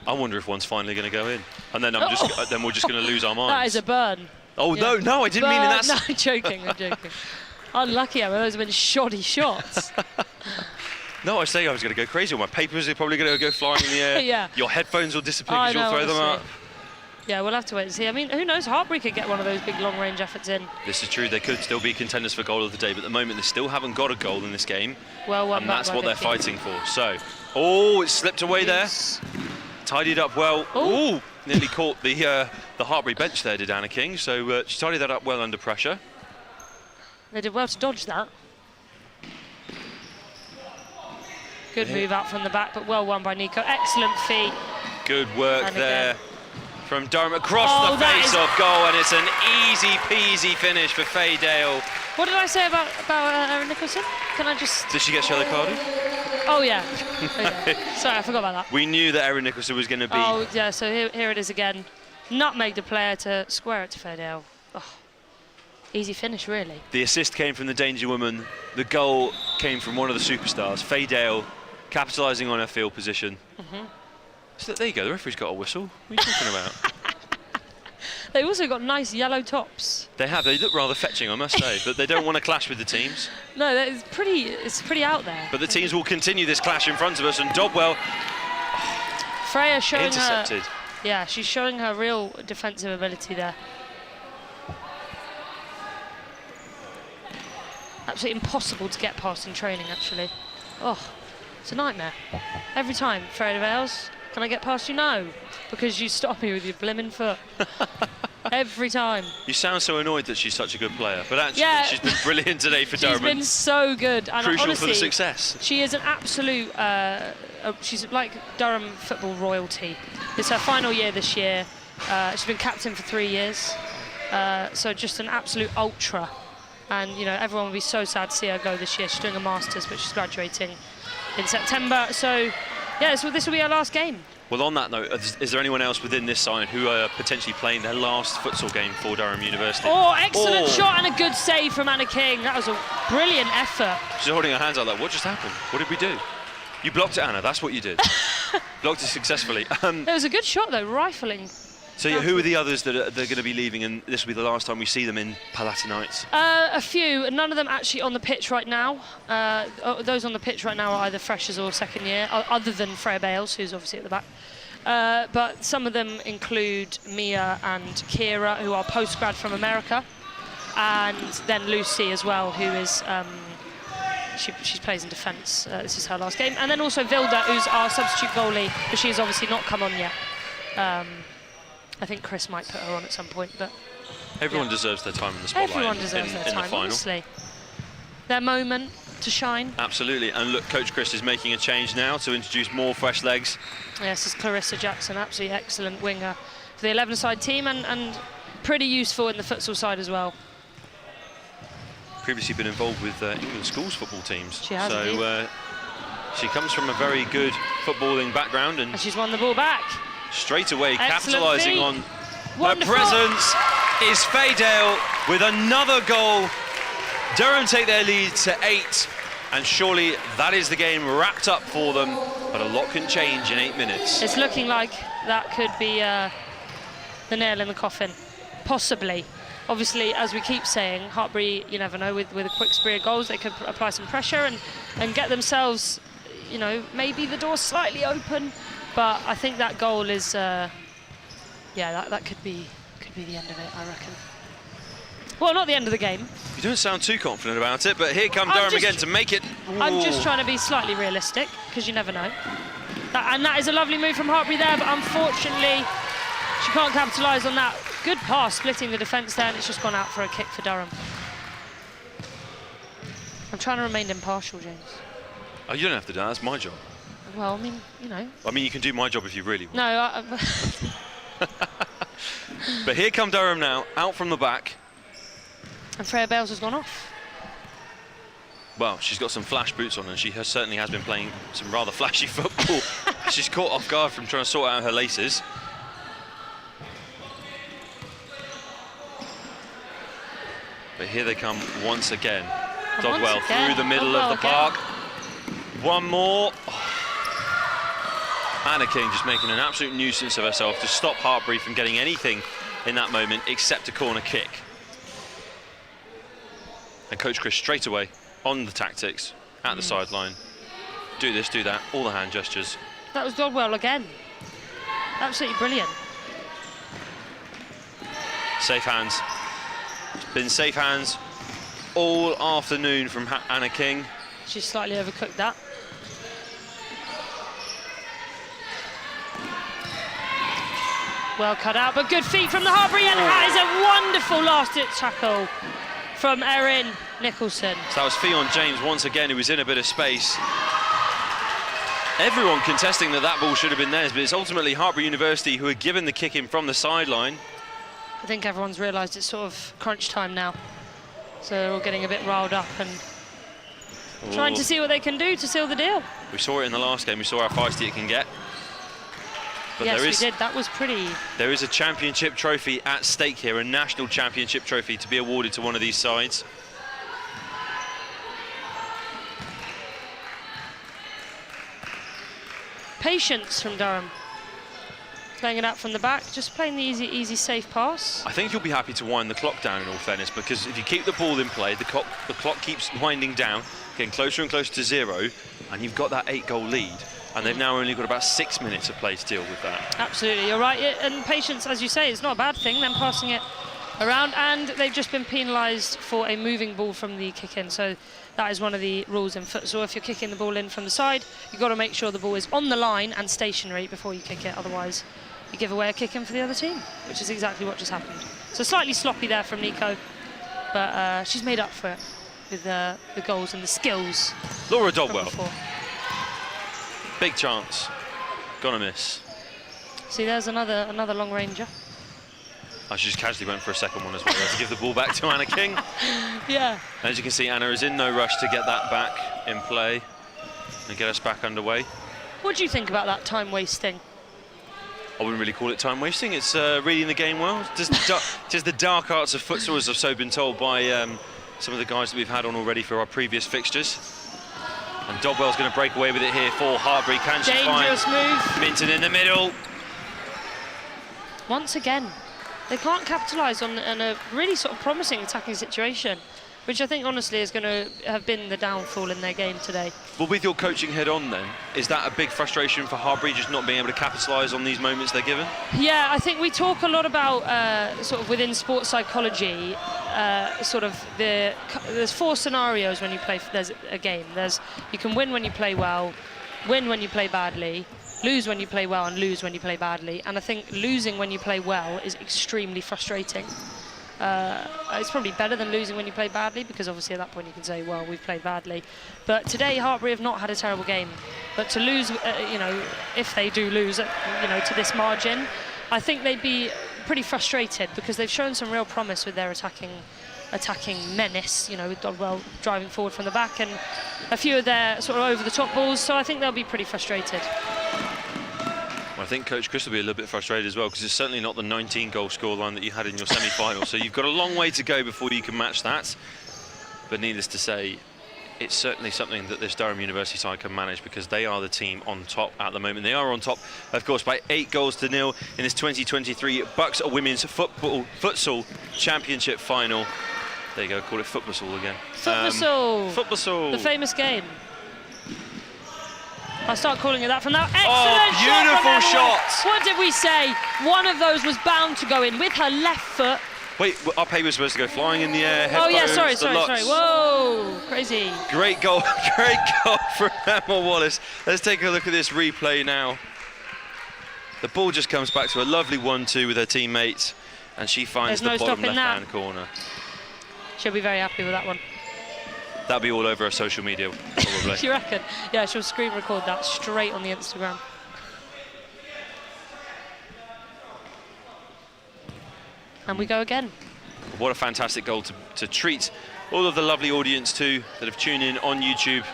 I wonder if one's finally going to go in, and then then we're just going to lose our minds. That is a burn. Oh yeah. No, I didn't mean in that. No, I'm joking. Unlucky, I mean, those have been shoddy shots. No, I say I was going to go crazy. All my papers are probably going to go flying in the air. Yeah. Your headphones will disappear because you'll throw them out. Yeah, we'll have to wait and see. I mean, who knows? Hartpury could get one of those big long-range efforts in. This is true. They could still be contenders for goal of the day, but at the moment they still haven't got a goal in this game. Well won, and that's what they're Vicky. fighting for. So, it slipped away there. Tidied up well. Ooh, nearly caught the Hartpury bench there, did Anna King. So she tidied that up well under pressure. They did well to dodge that. Good move out from the back, but well won by Nico. Excellent feet. Good work and there again. from Durham across the face-off goal, and it's an easy-peasy finish for Faye Dale. What did I say about Erin Nicholson? Can I just... Did she get yellow carded? Oh, yeah. Sorry, I forgot about that. We knew that Erin Nicholson was going to be... Oh, yeah, so here it is again. Nutmeg the player to square it to Faye Dale. Oh, easy finish, really. The assist came from the danger woman. The goal came from one of the superstars, Faye Dale, capitalising on her field position. So there you go, the referee's got a whistle. What are you talking about? They also got nice yellow tops. They have. They look rather fetching, I must say, but they don't want to clash with the teams. No, it's pretty out there. But the teams will continue this clash in front of us, and Dodwell Freya showing intercepted. Yeah, she's showing her real defensive ability there. Absolutely impossible to get past in training, actually. Oh, it's a nightmare. Every time, Freya Vales, can I get past you? No, because you stop me with your blimmin' foot. Every time. You sound so annoyed that she's such a good player, but actually she's been brilliant today for She's Durham. been so good. And crucial honestly, for the success. She is an absolute, she's like Durham football royalty. It's her final year this year. She's been captain for 3 years. So just an absolute ultra. And, you know, everyone will be so sad to see her go this year. She's doing a Masters, but she's graduating in September. So, yeah, so this will be her last game. Well, on that note, is there anyone else within this side who are potentially playing their last futsal game for Durham University? Oh, excellent shot and a good save from Anna King. That was a brilliant effort. She's holding her hands out like, what just happened? What did we do? You blocked it, Anna. That's what you did. Blocked it successfully. It was a good shot, though, rifling. So, yeah, who are the others that are going to be leaving, and this will be the last time we see them in Palatinites? A few. None of them actually on the pitch right now. Those on the pitch right now are either freshers or second year, other than Freya Bales, who's obviously at the back. But some of them include Mia and Kira, who are post-grad from America, and then Lucy as well, who is she plays in defence. This is her last game, and then also Vilda, who's our substitute goalie, but she's obviously not come on yet. I think Chris might put her on at some point, but everyone deserves their time in the spotlight. Everyone deserves their time, honestly. Their moment to shine. Absolutely, and look, Coach Chris is making a change now to introduce more fresh legs. Yes, this is Clarissa Jackson, absolutely excellent winger for the 11-a-side team, and pretty useful in the futsal side as well. Previously been involved with England schools football teams. She has. So she comes from a very good footballing background, and she's won the ball back. Straight away, Excellent capitalising on Wonderful. her presence is Faye Dale with another goal. Durham take their lead to 8, and surely that is the game wrapped up for them, but a lot can change in 8 minutes. It's looking like that could be the nail in the coffin, possibly. Obviously, as we keep saying, Hartpury, you never know, with a quick spree of goals, they could apply some pressure and get themselves, you know, maybe the door slightly open. But I think that goal is, that could be the end of it, I reckon. Well, not the end of the game. You don't sound too confident about it, but here come I'm Durham just- again to make it. I'm just Ooh. trying to be slightly realistic, because you never know. And that is a lovely move from Hartpury there, but unfortunately, she can't capitalise on that. Good pass, splitting the defence there, and it's just gone out for a kick for Durham. I'm trying to remain impartial, James. Oh, you don't have to do that. That's my job. Well, I mean, you know. I mean, you can do my job if you really want. No, But here come Durham now, out from the back. and Freya Bales has gone off. Well, she's got some flash boots on, and she certainly has been playing some rather flashy football. She's caught off guard from trying to sort out her laces. But here they come once again. And Dodwell once again, through the middle Dodwell of the again. park. One more. Oh. Anna King just making an absolute nuisance of herself to stop Hartpury from getting anything in that moment except a corner kick. And Coach Chris straight away on the tactics at the sideline. Do this, do that, all the hand gestures. That was Dodwell again. Absolutely brilliant. Safe hands. It's been safe hands all afternoon from Anna King. She's slightly overcooked that. Well cut out, but good feet from the Hartpury, and that is a wonderful last-ditch tackle from Erin Nicholson. So that was Fionn James once again, who was in a bit of space. Everyone contesting that ball should have been theirs, but it's ultimately Hartpury University who are given the kick in from the sideline. I think everyone's realised it's sort of crunch time now. So they're all getting a bit riled up and trying to see what they can do to seal the deal. We saw it in the last game, we saw how feisty it can get. But Yes, we did. That was pretty. There is a championship trophy at stake here, a national championship trophy to be awarded to one of these sides. Patience from Durham. Playing it out from the back, just playing the easy, safe pass. I think you'll be happy to wind the clock down, in all fairness, because if you keep the ball in play, the clock keeps winding down, getting closer and closer to 0, and you've got that 8-goal lead. And they've now only got about 6 minutes of play to deal with that. Absolutely, you're right. And patience, as you say, is not a bad thing. Then passing it around, and they've just been penalised for a moving ball from the kick-in. So that is one of the rules in futsal. If you're kicking the ball in from the side, you've got to make sure the ball is on the line and stationary before you kick it. Otherwise, you give away a kick-in for the other team, which is exactly what just happened. So slightly sloppy there from Nico, but she's made up for it with the goals and the skills. Laura from Dodwell, before. big chance, gonna miss. See, there's another long ranger. Oh, she just casually went for a second one as well to give the ball back to Anna King. Yeah. And as you can see, Anna is in no rush to get that back in play and get us back underway. What do you think about that time wasting? I wouldn't really call it time wasting, it's reading the game well. Just the dark arts of futsal, as I've so been told by some of the guys that we've had on already for our previous fixtures. And Dodwell's going to break away with it here for Hartpury. Can she Dangerous find move. Minton in the middle? Once again, they can't capitalise on a really sort of promising attacking situation, which I think honestly is going to have been the downfall in their game today. Well, with your coaching head on then, is that a big frustration for Hartpury, just not being able to capitalise on these moments they're given? Yeah, I think we talk a lot about sort of within sports psychology, sort of there's 4 scenarios when you play. There's a game. You can win when you play well, win when you play badly, lose when you play well, and lose when you play badly. And I think losing when you play well is extremely frustrating. It's probably better than losing when you play badly, because obviously at that point you can say, well, we've played badly. But today Hartpury have not had a terrible game. But to lose, you know, if they do lose, you know, to this margin, I think they'd be pretty frustrated, because they've shown some real promise with their attacking menace, you know, with Dodwell driving forward from the back and a few of their sort of over-the-top balls. So I think they'll be pretty frustrated. Well, I think Coach Chris will be a little bit frustrated as well, because it's certainly not the 19-goal scoreline that you had in your semi-final. So you've got a long way to go before you can match that. But needless to say, it's certainly something that this Durham University side can manage, because they are the team on top at the moment. They are on top, of course, by 8-0 in this 2023 Bucks Women's Futsal Championship Final. There you go, call it Futsal again. Futsal. Futsal. The famous game. I'll start calling it that from now. Excellent beautiful shot. shot. What did we say? One of those was bound to go in with her left foot. Wait, our paper was supposed to go flying in the air. Oh yeah, headphones, sorry. Whoa, crazy. Great goal from Emma Wallace. Let's take a look at this replay now. The ball just comes back to a lovely 1-2 with her teammates, and she finds the bottom left-hand corner. She'll be very happy with that one. That'll be all over her social media, probably. You reckon? Yeah, she'll screen record that straight on the Instagram. And we go again. What a fantastic goal to treat all of the lovely audience too that have tuned in on YouTube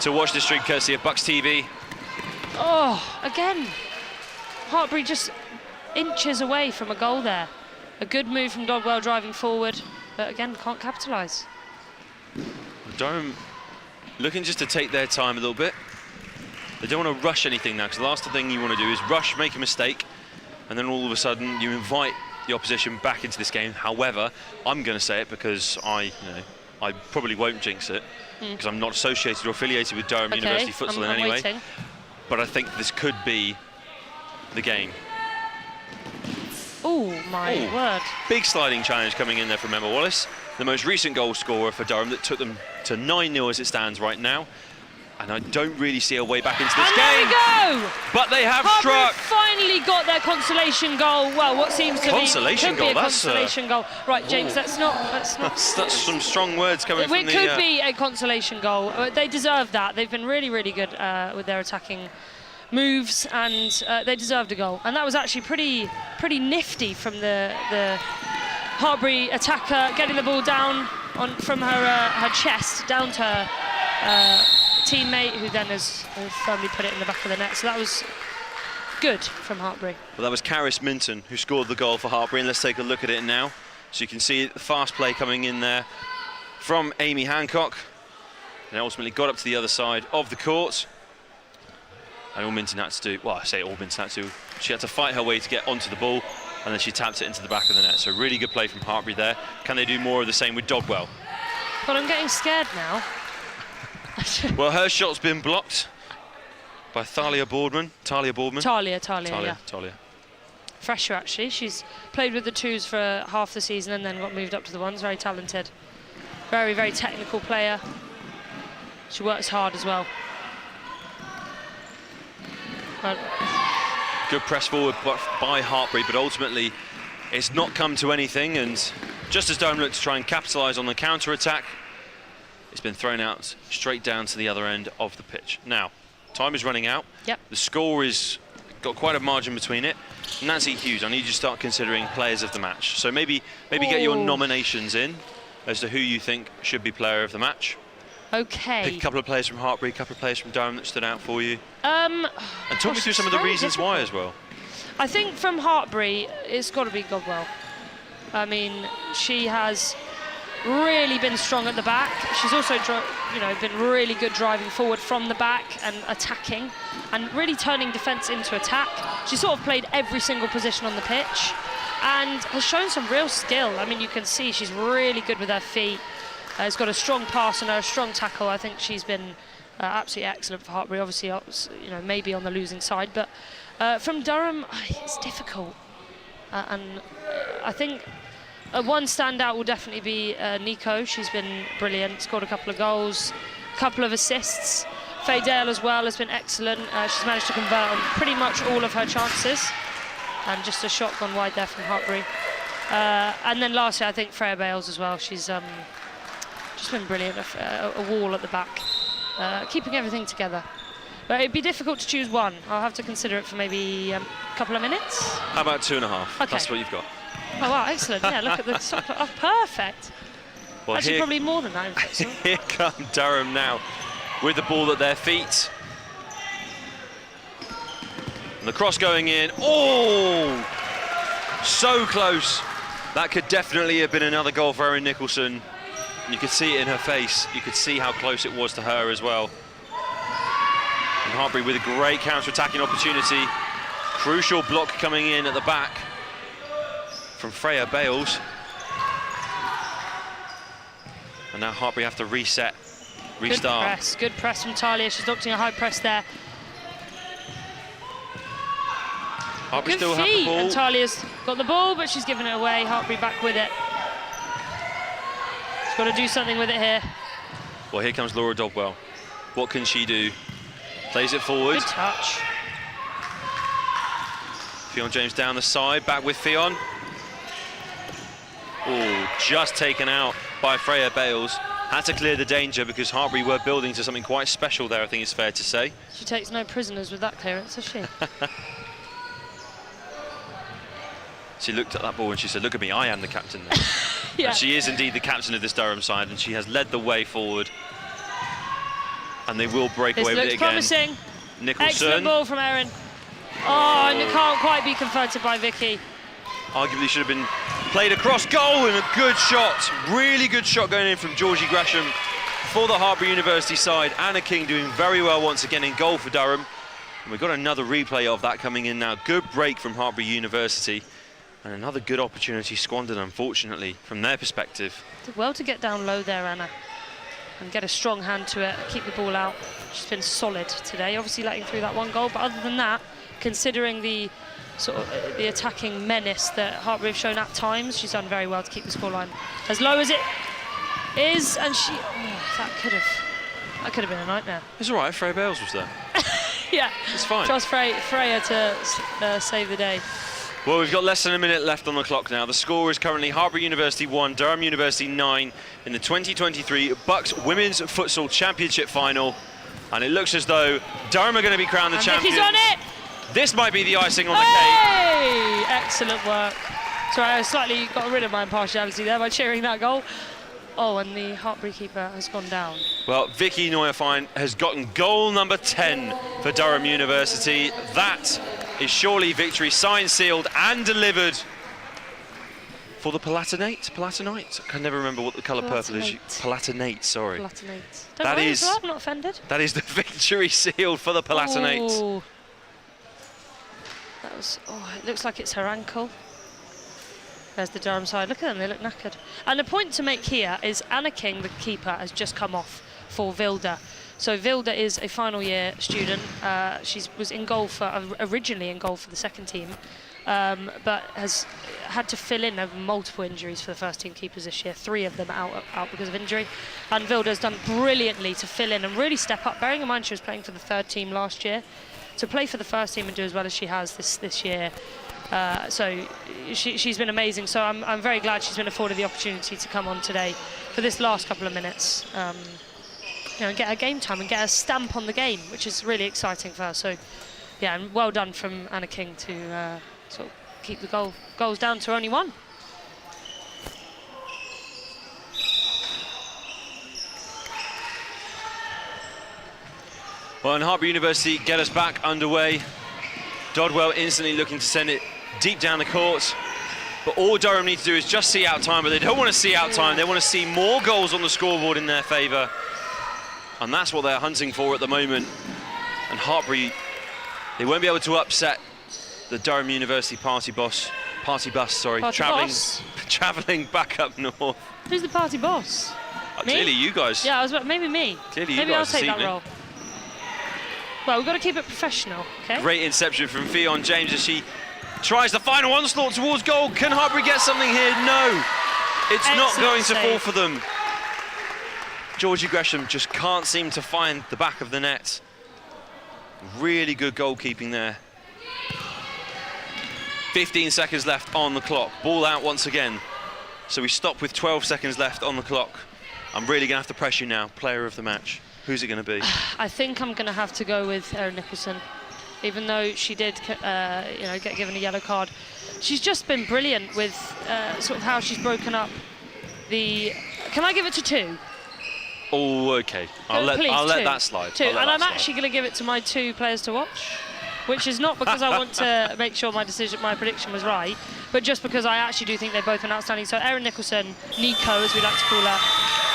to watch this stream courtesy of Bucks TV. Oh, again. Hartpury just inches away from a goal there. A good move from Dogwell driving forward, but again, can't capitalise. Durham looking just to take their time a little bit. They don't want to rush anything now, because the last thing you want to do is rush, make a mistake, and then all of a sudden you invite the opposition back into this game. However, I'm going to say it because I probably won't jinx it, because I'm not associated or affiliated with Durham University Futsal in any way. But I think this could be the game. Oh my word. Big sliding challenge coming in there from Emma Wallace, the most recent goal scorer for Durham, that took them to 9-0 as it stands right now. And I don't really see a way back into this game. There we go! But they have Hartpury struck. Finally got their consolation goal. Well, what seems to be a consolation goal. Right, James, that's some strong words coming from the... It could be a consolation goal. They deserve that. They've been really, really good with their attacking moves, and they deserved a goal. And that was actually pretty nifty from the Hartpury attacker, getting the ball down from her chest down to her teammate, who then has firmly put it in the back of the net. So that was good from Hartpury. Well, that was Caris Minton who scored the goal for Hartpury, and let's take a look at it now. So you can see the fast play coming in there from Amy Hancock, and ultimately got up to the other side of the court. And all Minton had to do, well, I say all Minton had to, she had to fight her way to get onto the ball, and then she tapped it into the back of the net. So really good play from Hartpury there. Can they do more of the same with Dogwell? Well, I'm getting scared now. Well, her shot's been blocked by Talia Boardman. Talia. Fresher, actually. She's played with the twos for half the season and then got moved up to the ones. Very talented. Very, very technical player. She works hard as well. Good press forward by Hartpury, but ultimately it's not come to anything, and just as Durham looked to try and capitalise on the counter-attack, it's been thrown out straight down to the other end of the pitch. Now, time is running out. Yep. The score is got quite a margin between it. Nancy Hughes, I need you to start considering players of the match. So maybe get your nominations in as to who you think should be player of the match. Okay. Pick a couple of players from Hartpury, a couple of players from Durham that stood out for you. And talk me through some of the reasons why as well. I think from Hartpury, it's got to be Godwell. I mean, she has really been strong at the back. She's also, been really good driving forward from the back and attacking, and really turning defence into attack. She's sort of played every single position on the pitch and has shown some real skill. I mean, you can see she's really good with her feet. Has got a strong pass and a strong tackle. I think she's been absolutely excellent for Hartpury. Obviously, maybe on the losing side, but from Durham, it's difficult. And I think one standout will definitely be Nico. She's been brilliant, scored a couple of goals, a couple of assists. Faye Dale as well has been excellent. She's managed to convert on pretty much all of her chances. And just a shot gone wide there from Hartpury. And then lastly, I think Freya Bales as well. She's just been brilliant, a wall at the back, keeping everything together. But it'd be difficult to choose one. I'll have to consider it for maybe a couple of minutes. How about 2.5? Okay. That's what you've got. Oh, wow, excellent. Yeah, look at the stop. Oh, perfect. Well, actually, probably more than that. Here come Durham now with the ball at their feet. And the cross going in. Oh! So close. That could definitely have been another goal for Erin Nicholson. You could see it in her face. You could see how close it was to her as well. And Hartpury with a great counter-attacking opportunity. Crucial block coming in at the back from Freya Bales. And now Hartpury have to restart. Good press from Talia. She's adopting a high press there. Hartpury Good still have the feet. ball. And Talia's got the ball, but she's given it away. Hartpury back with it. She's got to do something with it here. Well, here comes Laura Dodwell. What can she do? Plays it forward. Good touch. Fionn James down the side, back with Fionn. Oh, just taken out by Freya Bales. Had to clear the danger because Hartpury were building to something quite special there, I think it's fair to say. She takes no prisoners with that clearance, does she? She looked at that ball and she said, look at me, I am the captain now. Yeah. And she is indeed the captain of this Durham side, and she has led the way forward. And they will break away with it This again. looks promising. Nicholson. Excellent ball from Erin. Oh, and it can't quite be converted by Vicky. Arguably should have been played across goal, and a good shot. Really good shot going in from Georgie Gresham for the Hartpury University side. Anna King doing very well once again in goal for Durham. And we've got another replay of that coming in now. Good break from Hartpury University. And another good opportunity squandered, unfortunately, from their perspective. Did well to get down low there, Anna, and get a strong hand to it, keep the ball out. She's been solid today, obviously letting through that one goal, but other than that, considering the sort of the attacking menace that Hartpury have shown at times, she's done very well to keep the scoreline as low as it is, and that could have been a nightmare. It's all right, Freya Bales was there. Yeah, It's fine. Trust Freya to save the day. Well, we've got less than a minute left on the clock now. The score is currently Hartpury University 1, Durham University 9 in the 2023 Bucks Women's Futsal Championship Final. And it looks as though Durham are going to be crowned the champions. Vicky's on it! This might be the icing on the Hey! Excellent work. Sorry, I slightly got rid of my impartiality there by cheering that goal. Oh, and the Hartpury keeper has gone down. cake. Well, Vicky Neuerfein has gotten goal number 10 for Durham University. That is surely victory, signed, sealed and delivered for the Palatinate. Palatinate? I can never remember what the colour purple is. Palatinate, sorry. Palatinate. That Don't worry, is- as well, I'm not offended. That is the victory sealed for the Palatinate. Ooh. That was, it looks like it's her ankle. There's the Durham side. Look at them, they look knackered. And the point to make here is Anna King, the keeper, has just come off for Vilda. So Vilda is a final year student. She was in goal originally in goal for the second team, but has had to fill in over multiple injuries for the first team keepers this year. 3 of them out because of injury. And Vilda has done brilliantly to fill in and really step up. Bearing in mind she was playing for the third team last year. To play for the first team and do as well as she has this year. So she's been amazing. So I'm very glad she's been afforded the opportunity to come on today for this last couple of minutes. And get her game time and get a stamp on the game, which is really exciting for her. So, yeah, and well done from Anna King to sort of keep the goals down to only 1. Well, and Hartpury University get us back underway. Dodwell instantly looking to send it deep down the court. But all Durham need to do is just see out time, but they don't want to see out time. They want to see more goals on the scoreboard in their favour. And that's what they're hunting for at the moment. And Hartpury, they won't be able to upset the Durham University party bus, travelling back up north. Who's the party boss? Clearly you guys. Yeah, maybe me. Clearly you maybe guys I'll this take that evening. role. Well, we've got to keep it professional, okay? Great interception from Fionn James as she tries the final onslaught towards goal. Can Hartpury get something here? No. It's not Excellent going to fall save. for them. Georgie Gresham just can't seem to find the back of the net. Really good goalkeeping there. 15 seconds left on the clock. Ball out once again. So we stop with 12 seconds left on the clock. I'm really going to have to press you now. Player of the match. Who's it going to be? I think I'm going to have to go with Erin Nicholson. Even though she did get given a yellow card. She's just been brilliant with sort of how she's broken up the... Can I give it to 2? Oh, okay. I'll let that slide. 2, I'll let and that I'm slide. actually going to give it to my 2 players to watch, which is not because I want to make sure my prediction was right, but just because I actually do think they've both been outstanding. So Erin Nicholson, Nico, as we like to call her,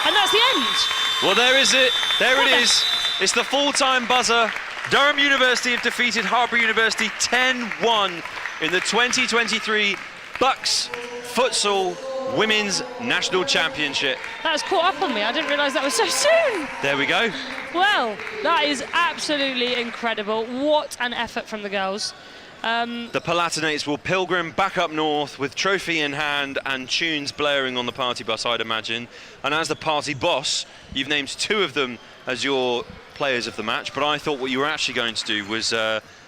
and that's the end. Well, there is it. There it is. It's the full-time buzzer. Durham University have defeated Hartpury University 10-1 in the 2023 Bucks Futsal Women's National Championship. That was caught up on me. I didn't realise that was so soon. There we go. Well, that is absolutely incredible. What an effort from the girls. The Palatinates will pilgrim back up north with trophy in hand and tunes blaring on the party bus, I'd imagine. And as the party boss, you've named 2 of them as your players of the match, but I thought what you were actually going to do was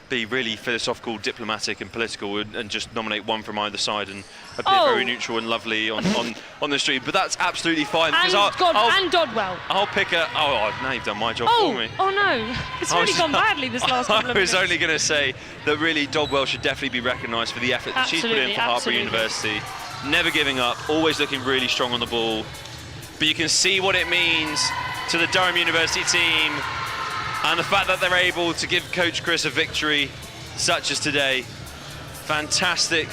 be really philosophical, diplomatic and political, and just nominate one from either side and appear very neutral and lovely on the street. But that's absolutely fine. And, and Dodwell. I'll pick a... Oh, now you've done my job for me. Oh no, it's really gone badly this last couple of minutes. I was only going to say that really Dodwell should definitely be recognised for the effort that she's put in for Hartpury University. Never giving up, always looking really strong on the ball. But you can see what it means to the Durham University team, and the fact that they're able to give Coach Chris a victory such as today. Fantastic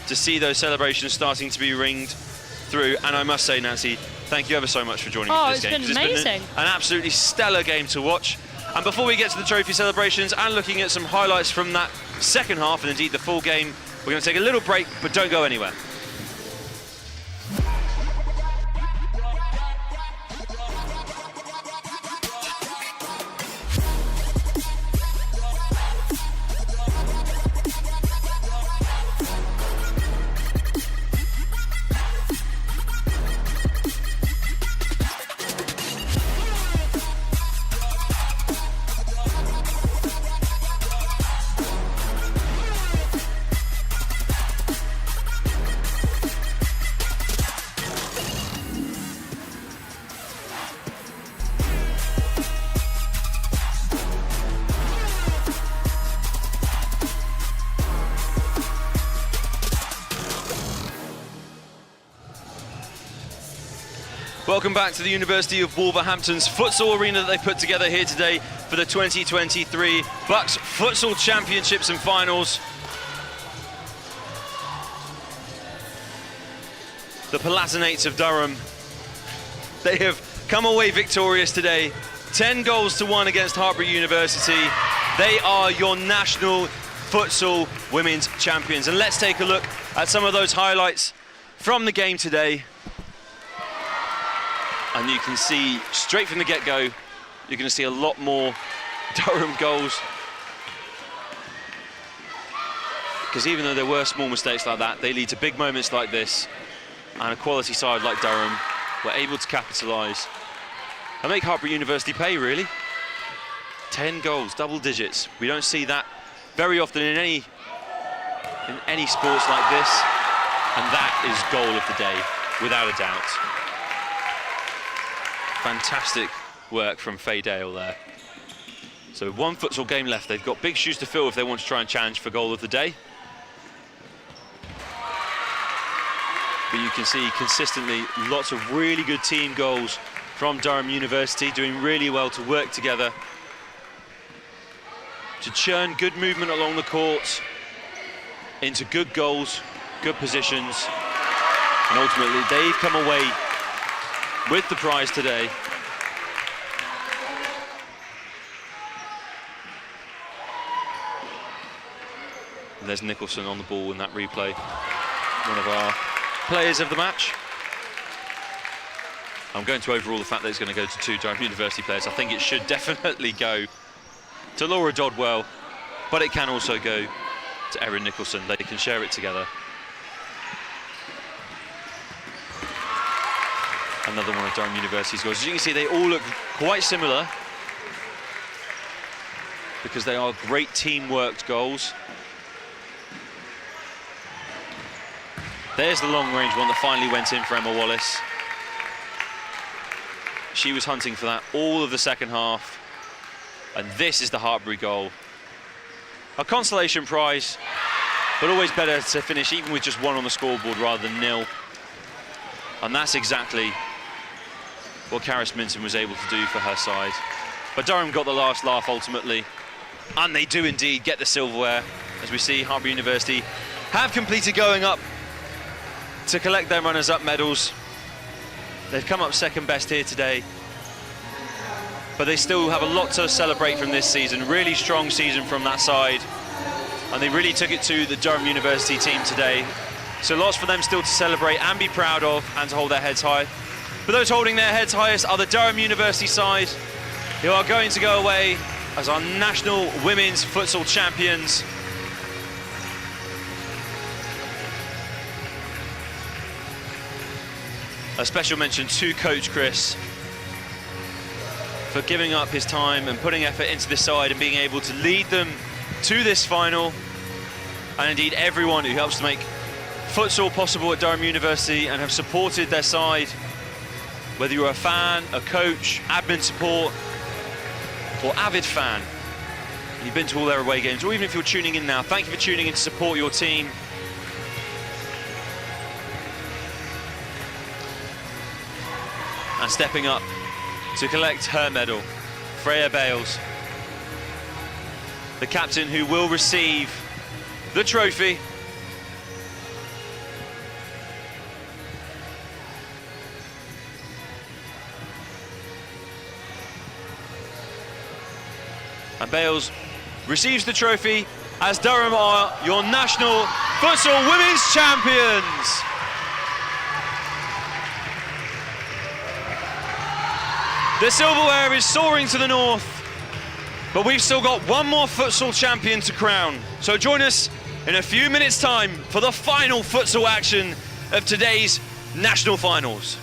to see those celebrations starting to be ringed through. And I must say, Nancy, thank you ever so much for joining me for this game. It's been amazing. An absolutely stellar game to watch. And before we get to the trophy celebrations and looking at some highlights from that second half, and indeed the full game, we're going to take a little break, but don't go anywhere. Welcome back to the University of Wolverhampton's futsal arena that they put together here today for the 2023 Bucks Futsal Championships and Finals. The Palatinates of Durham, they have come away victorious today, 10-1 against Hartpury University. They are your national futsal women's champions. And let's take a look at some of those highlights from the game today. And you can see straight from the get-go, you're going to see a lot more Durham goals. Because even though there were small mistakes like that, they lead to big moments like this. And a quality side like Durham were able to capitalise and make Hartpury University pay, really. 10 goals, double digits. We don't see that very often in any sports like this. And that is goal of the day, without a doubt. Fantastic work from Faye Dale there. So 1 futsal game left. They've got big shoes to fill if they want to try and challenge for goal of the day. But you can see consistently lots of really good team goals from Durham University, doing really well to work together, to churn good movement along the court into good goals, good positions. And ultimately, they've come away with the prize today. And there's Nicholson on the ball in that replay, one of our players of the match. I'm going to overrule the fact that it's going to go to 2 Durham University players. I think it should definitely go to Laura Dodwell, but it can also go to Erin Nicholson. They can share it together. Another one of Durham University's goals. As you can see, they all look quite similar because they are great team-worked goals. There's the long-range one that finally went in for Emma Wallace. She was hunting for that all of the second half. And this is the Hartpury goal. A consolation prize, but always better to finish even with just 1 on the scoreboard rather than 0. And that's exactly what Karis Minton was able to do for her side. But Durham got the last laugh ultimately, and they do indeed get the silverware. As we see, Hartpury University have completed going up to collect their runners-up medals. They've come up second best here today, but they still have a lot to celebrate from this season. Really strong season from that side, and they really took it to the Durham University team today. So lots for them still to celebrate and be proud of, and to hold their heads high. But those holding their heads highest are the Durham University side, who are going to go away as our national women's futsal champions. A special mention to Coach Chris for giving up his time and putting effort into this side and being able to lead them to this final. And indeed everyone who helps to make futsal possible at Durham University and have supported their side, whether you're a fan, a coach, admin support, or avid fan, and you've been to all their away games, or even if you're tuning in now, thank you for tuning in to support your team. And stepping up to collect her medal, Freya Bales, the captain who will receive the trophy. And Bales receives the trophy as Durham are your national futsal women's champions. The silverware is soaring to the north, but we've still got one more futsal champion to crown. So join us in a few minutes' time for the final futsal action of today's national finals.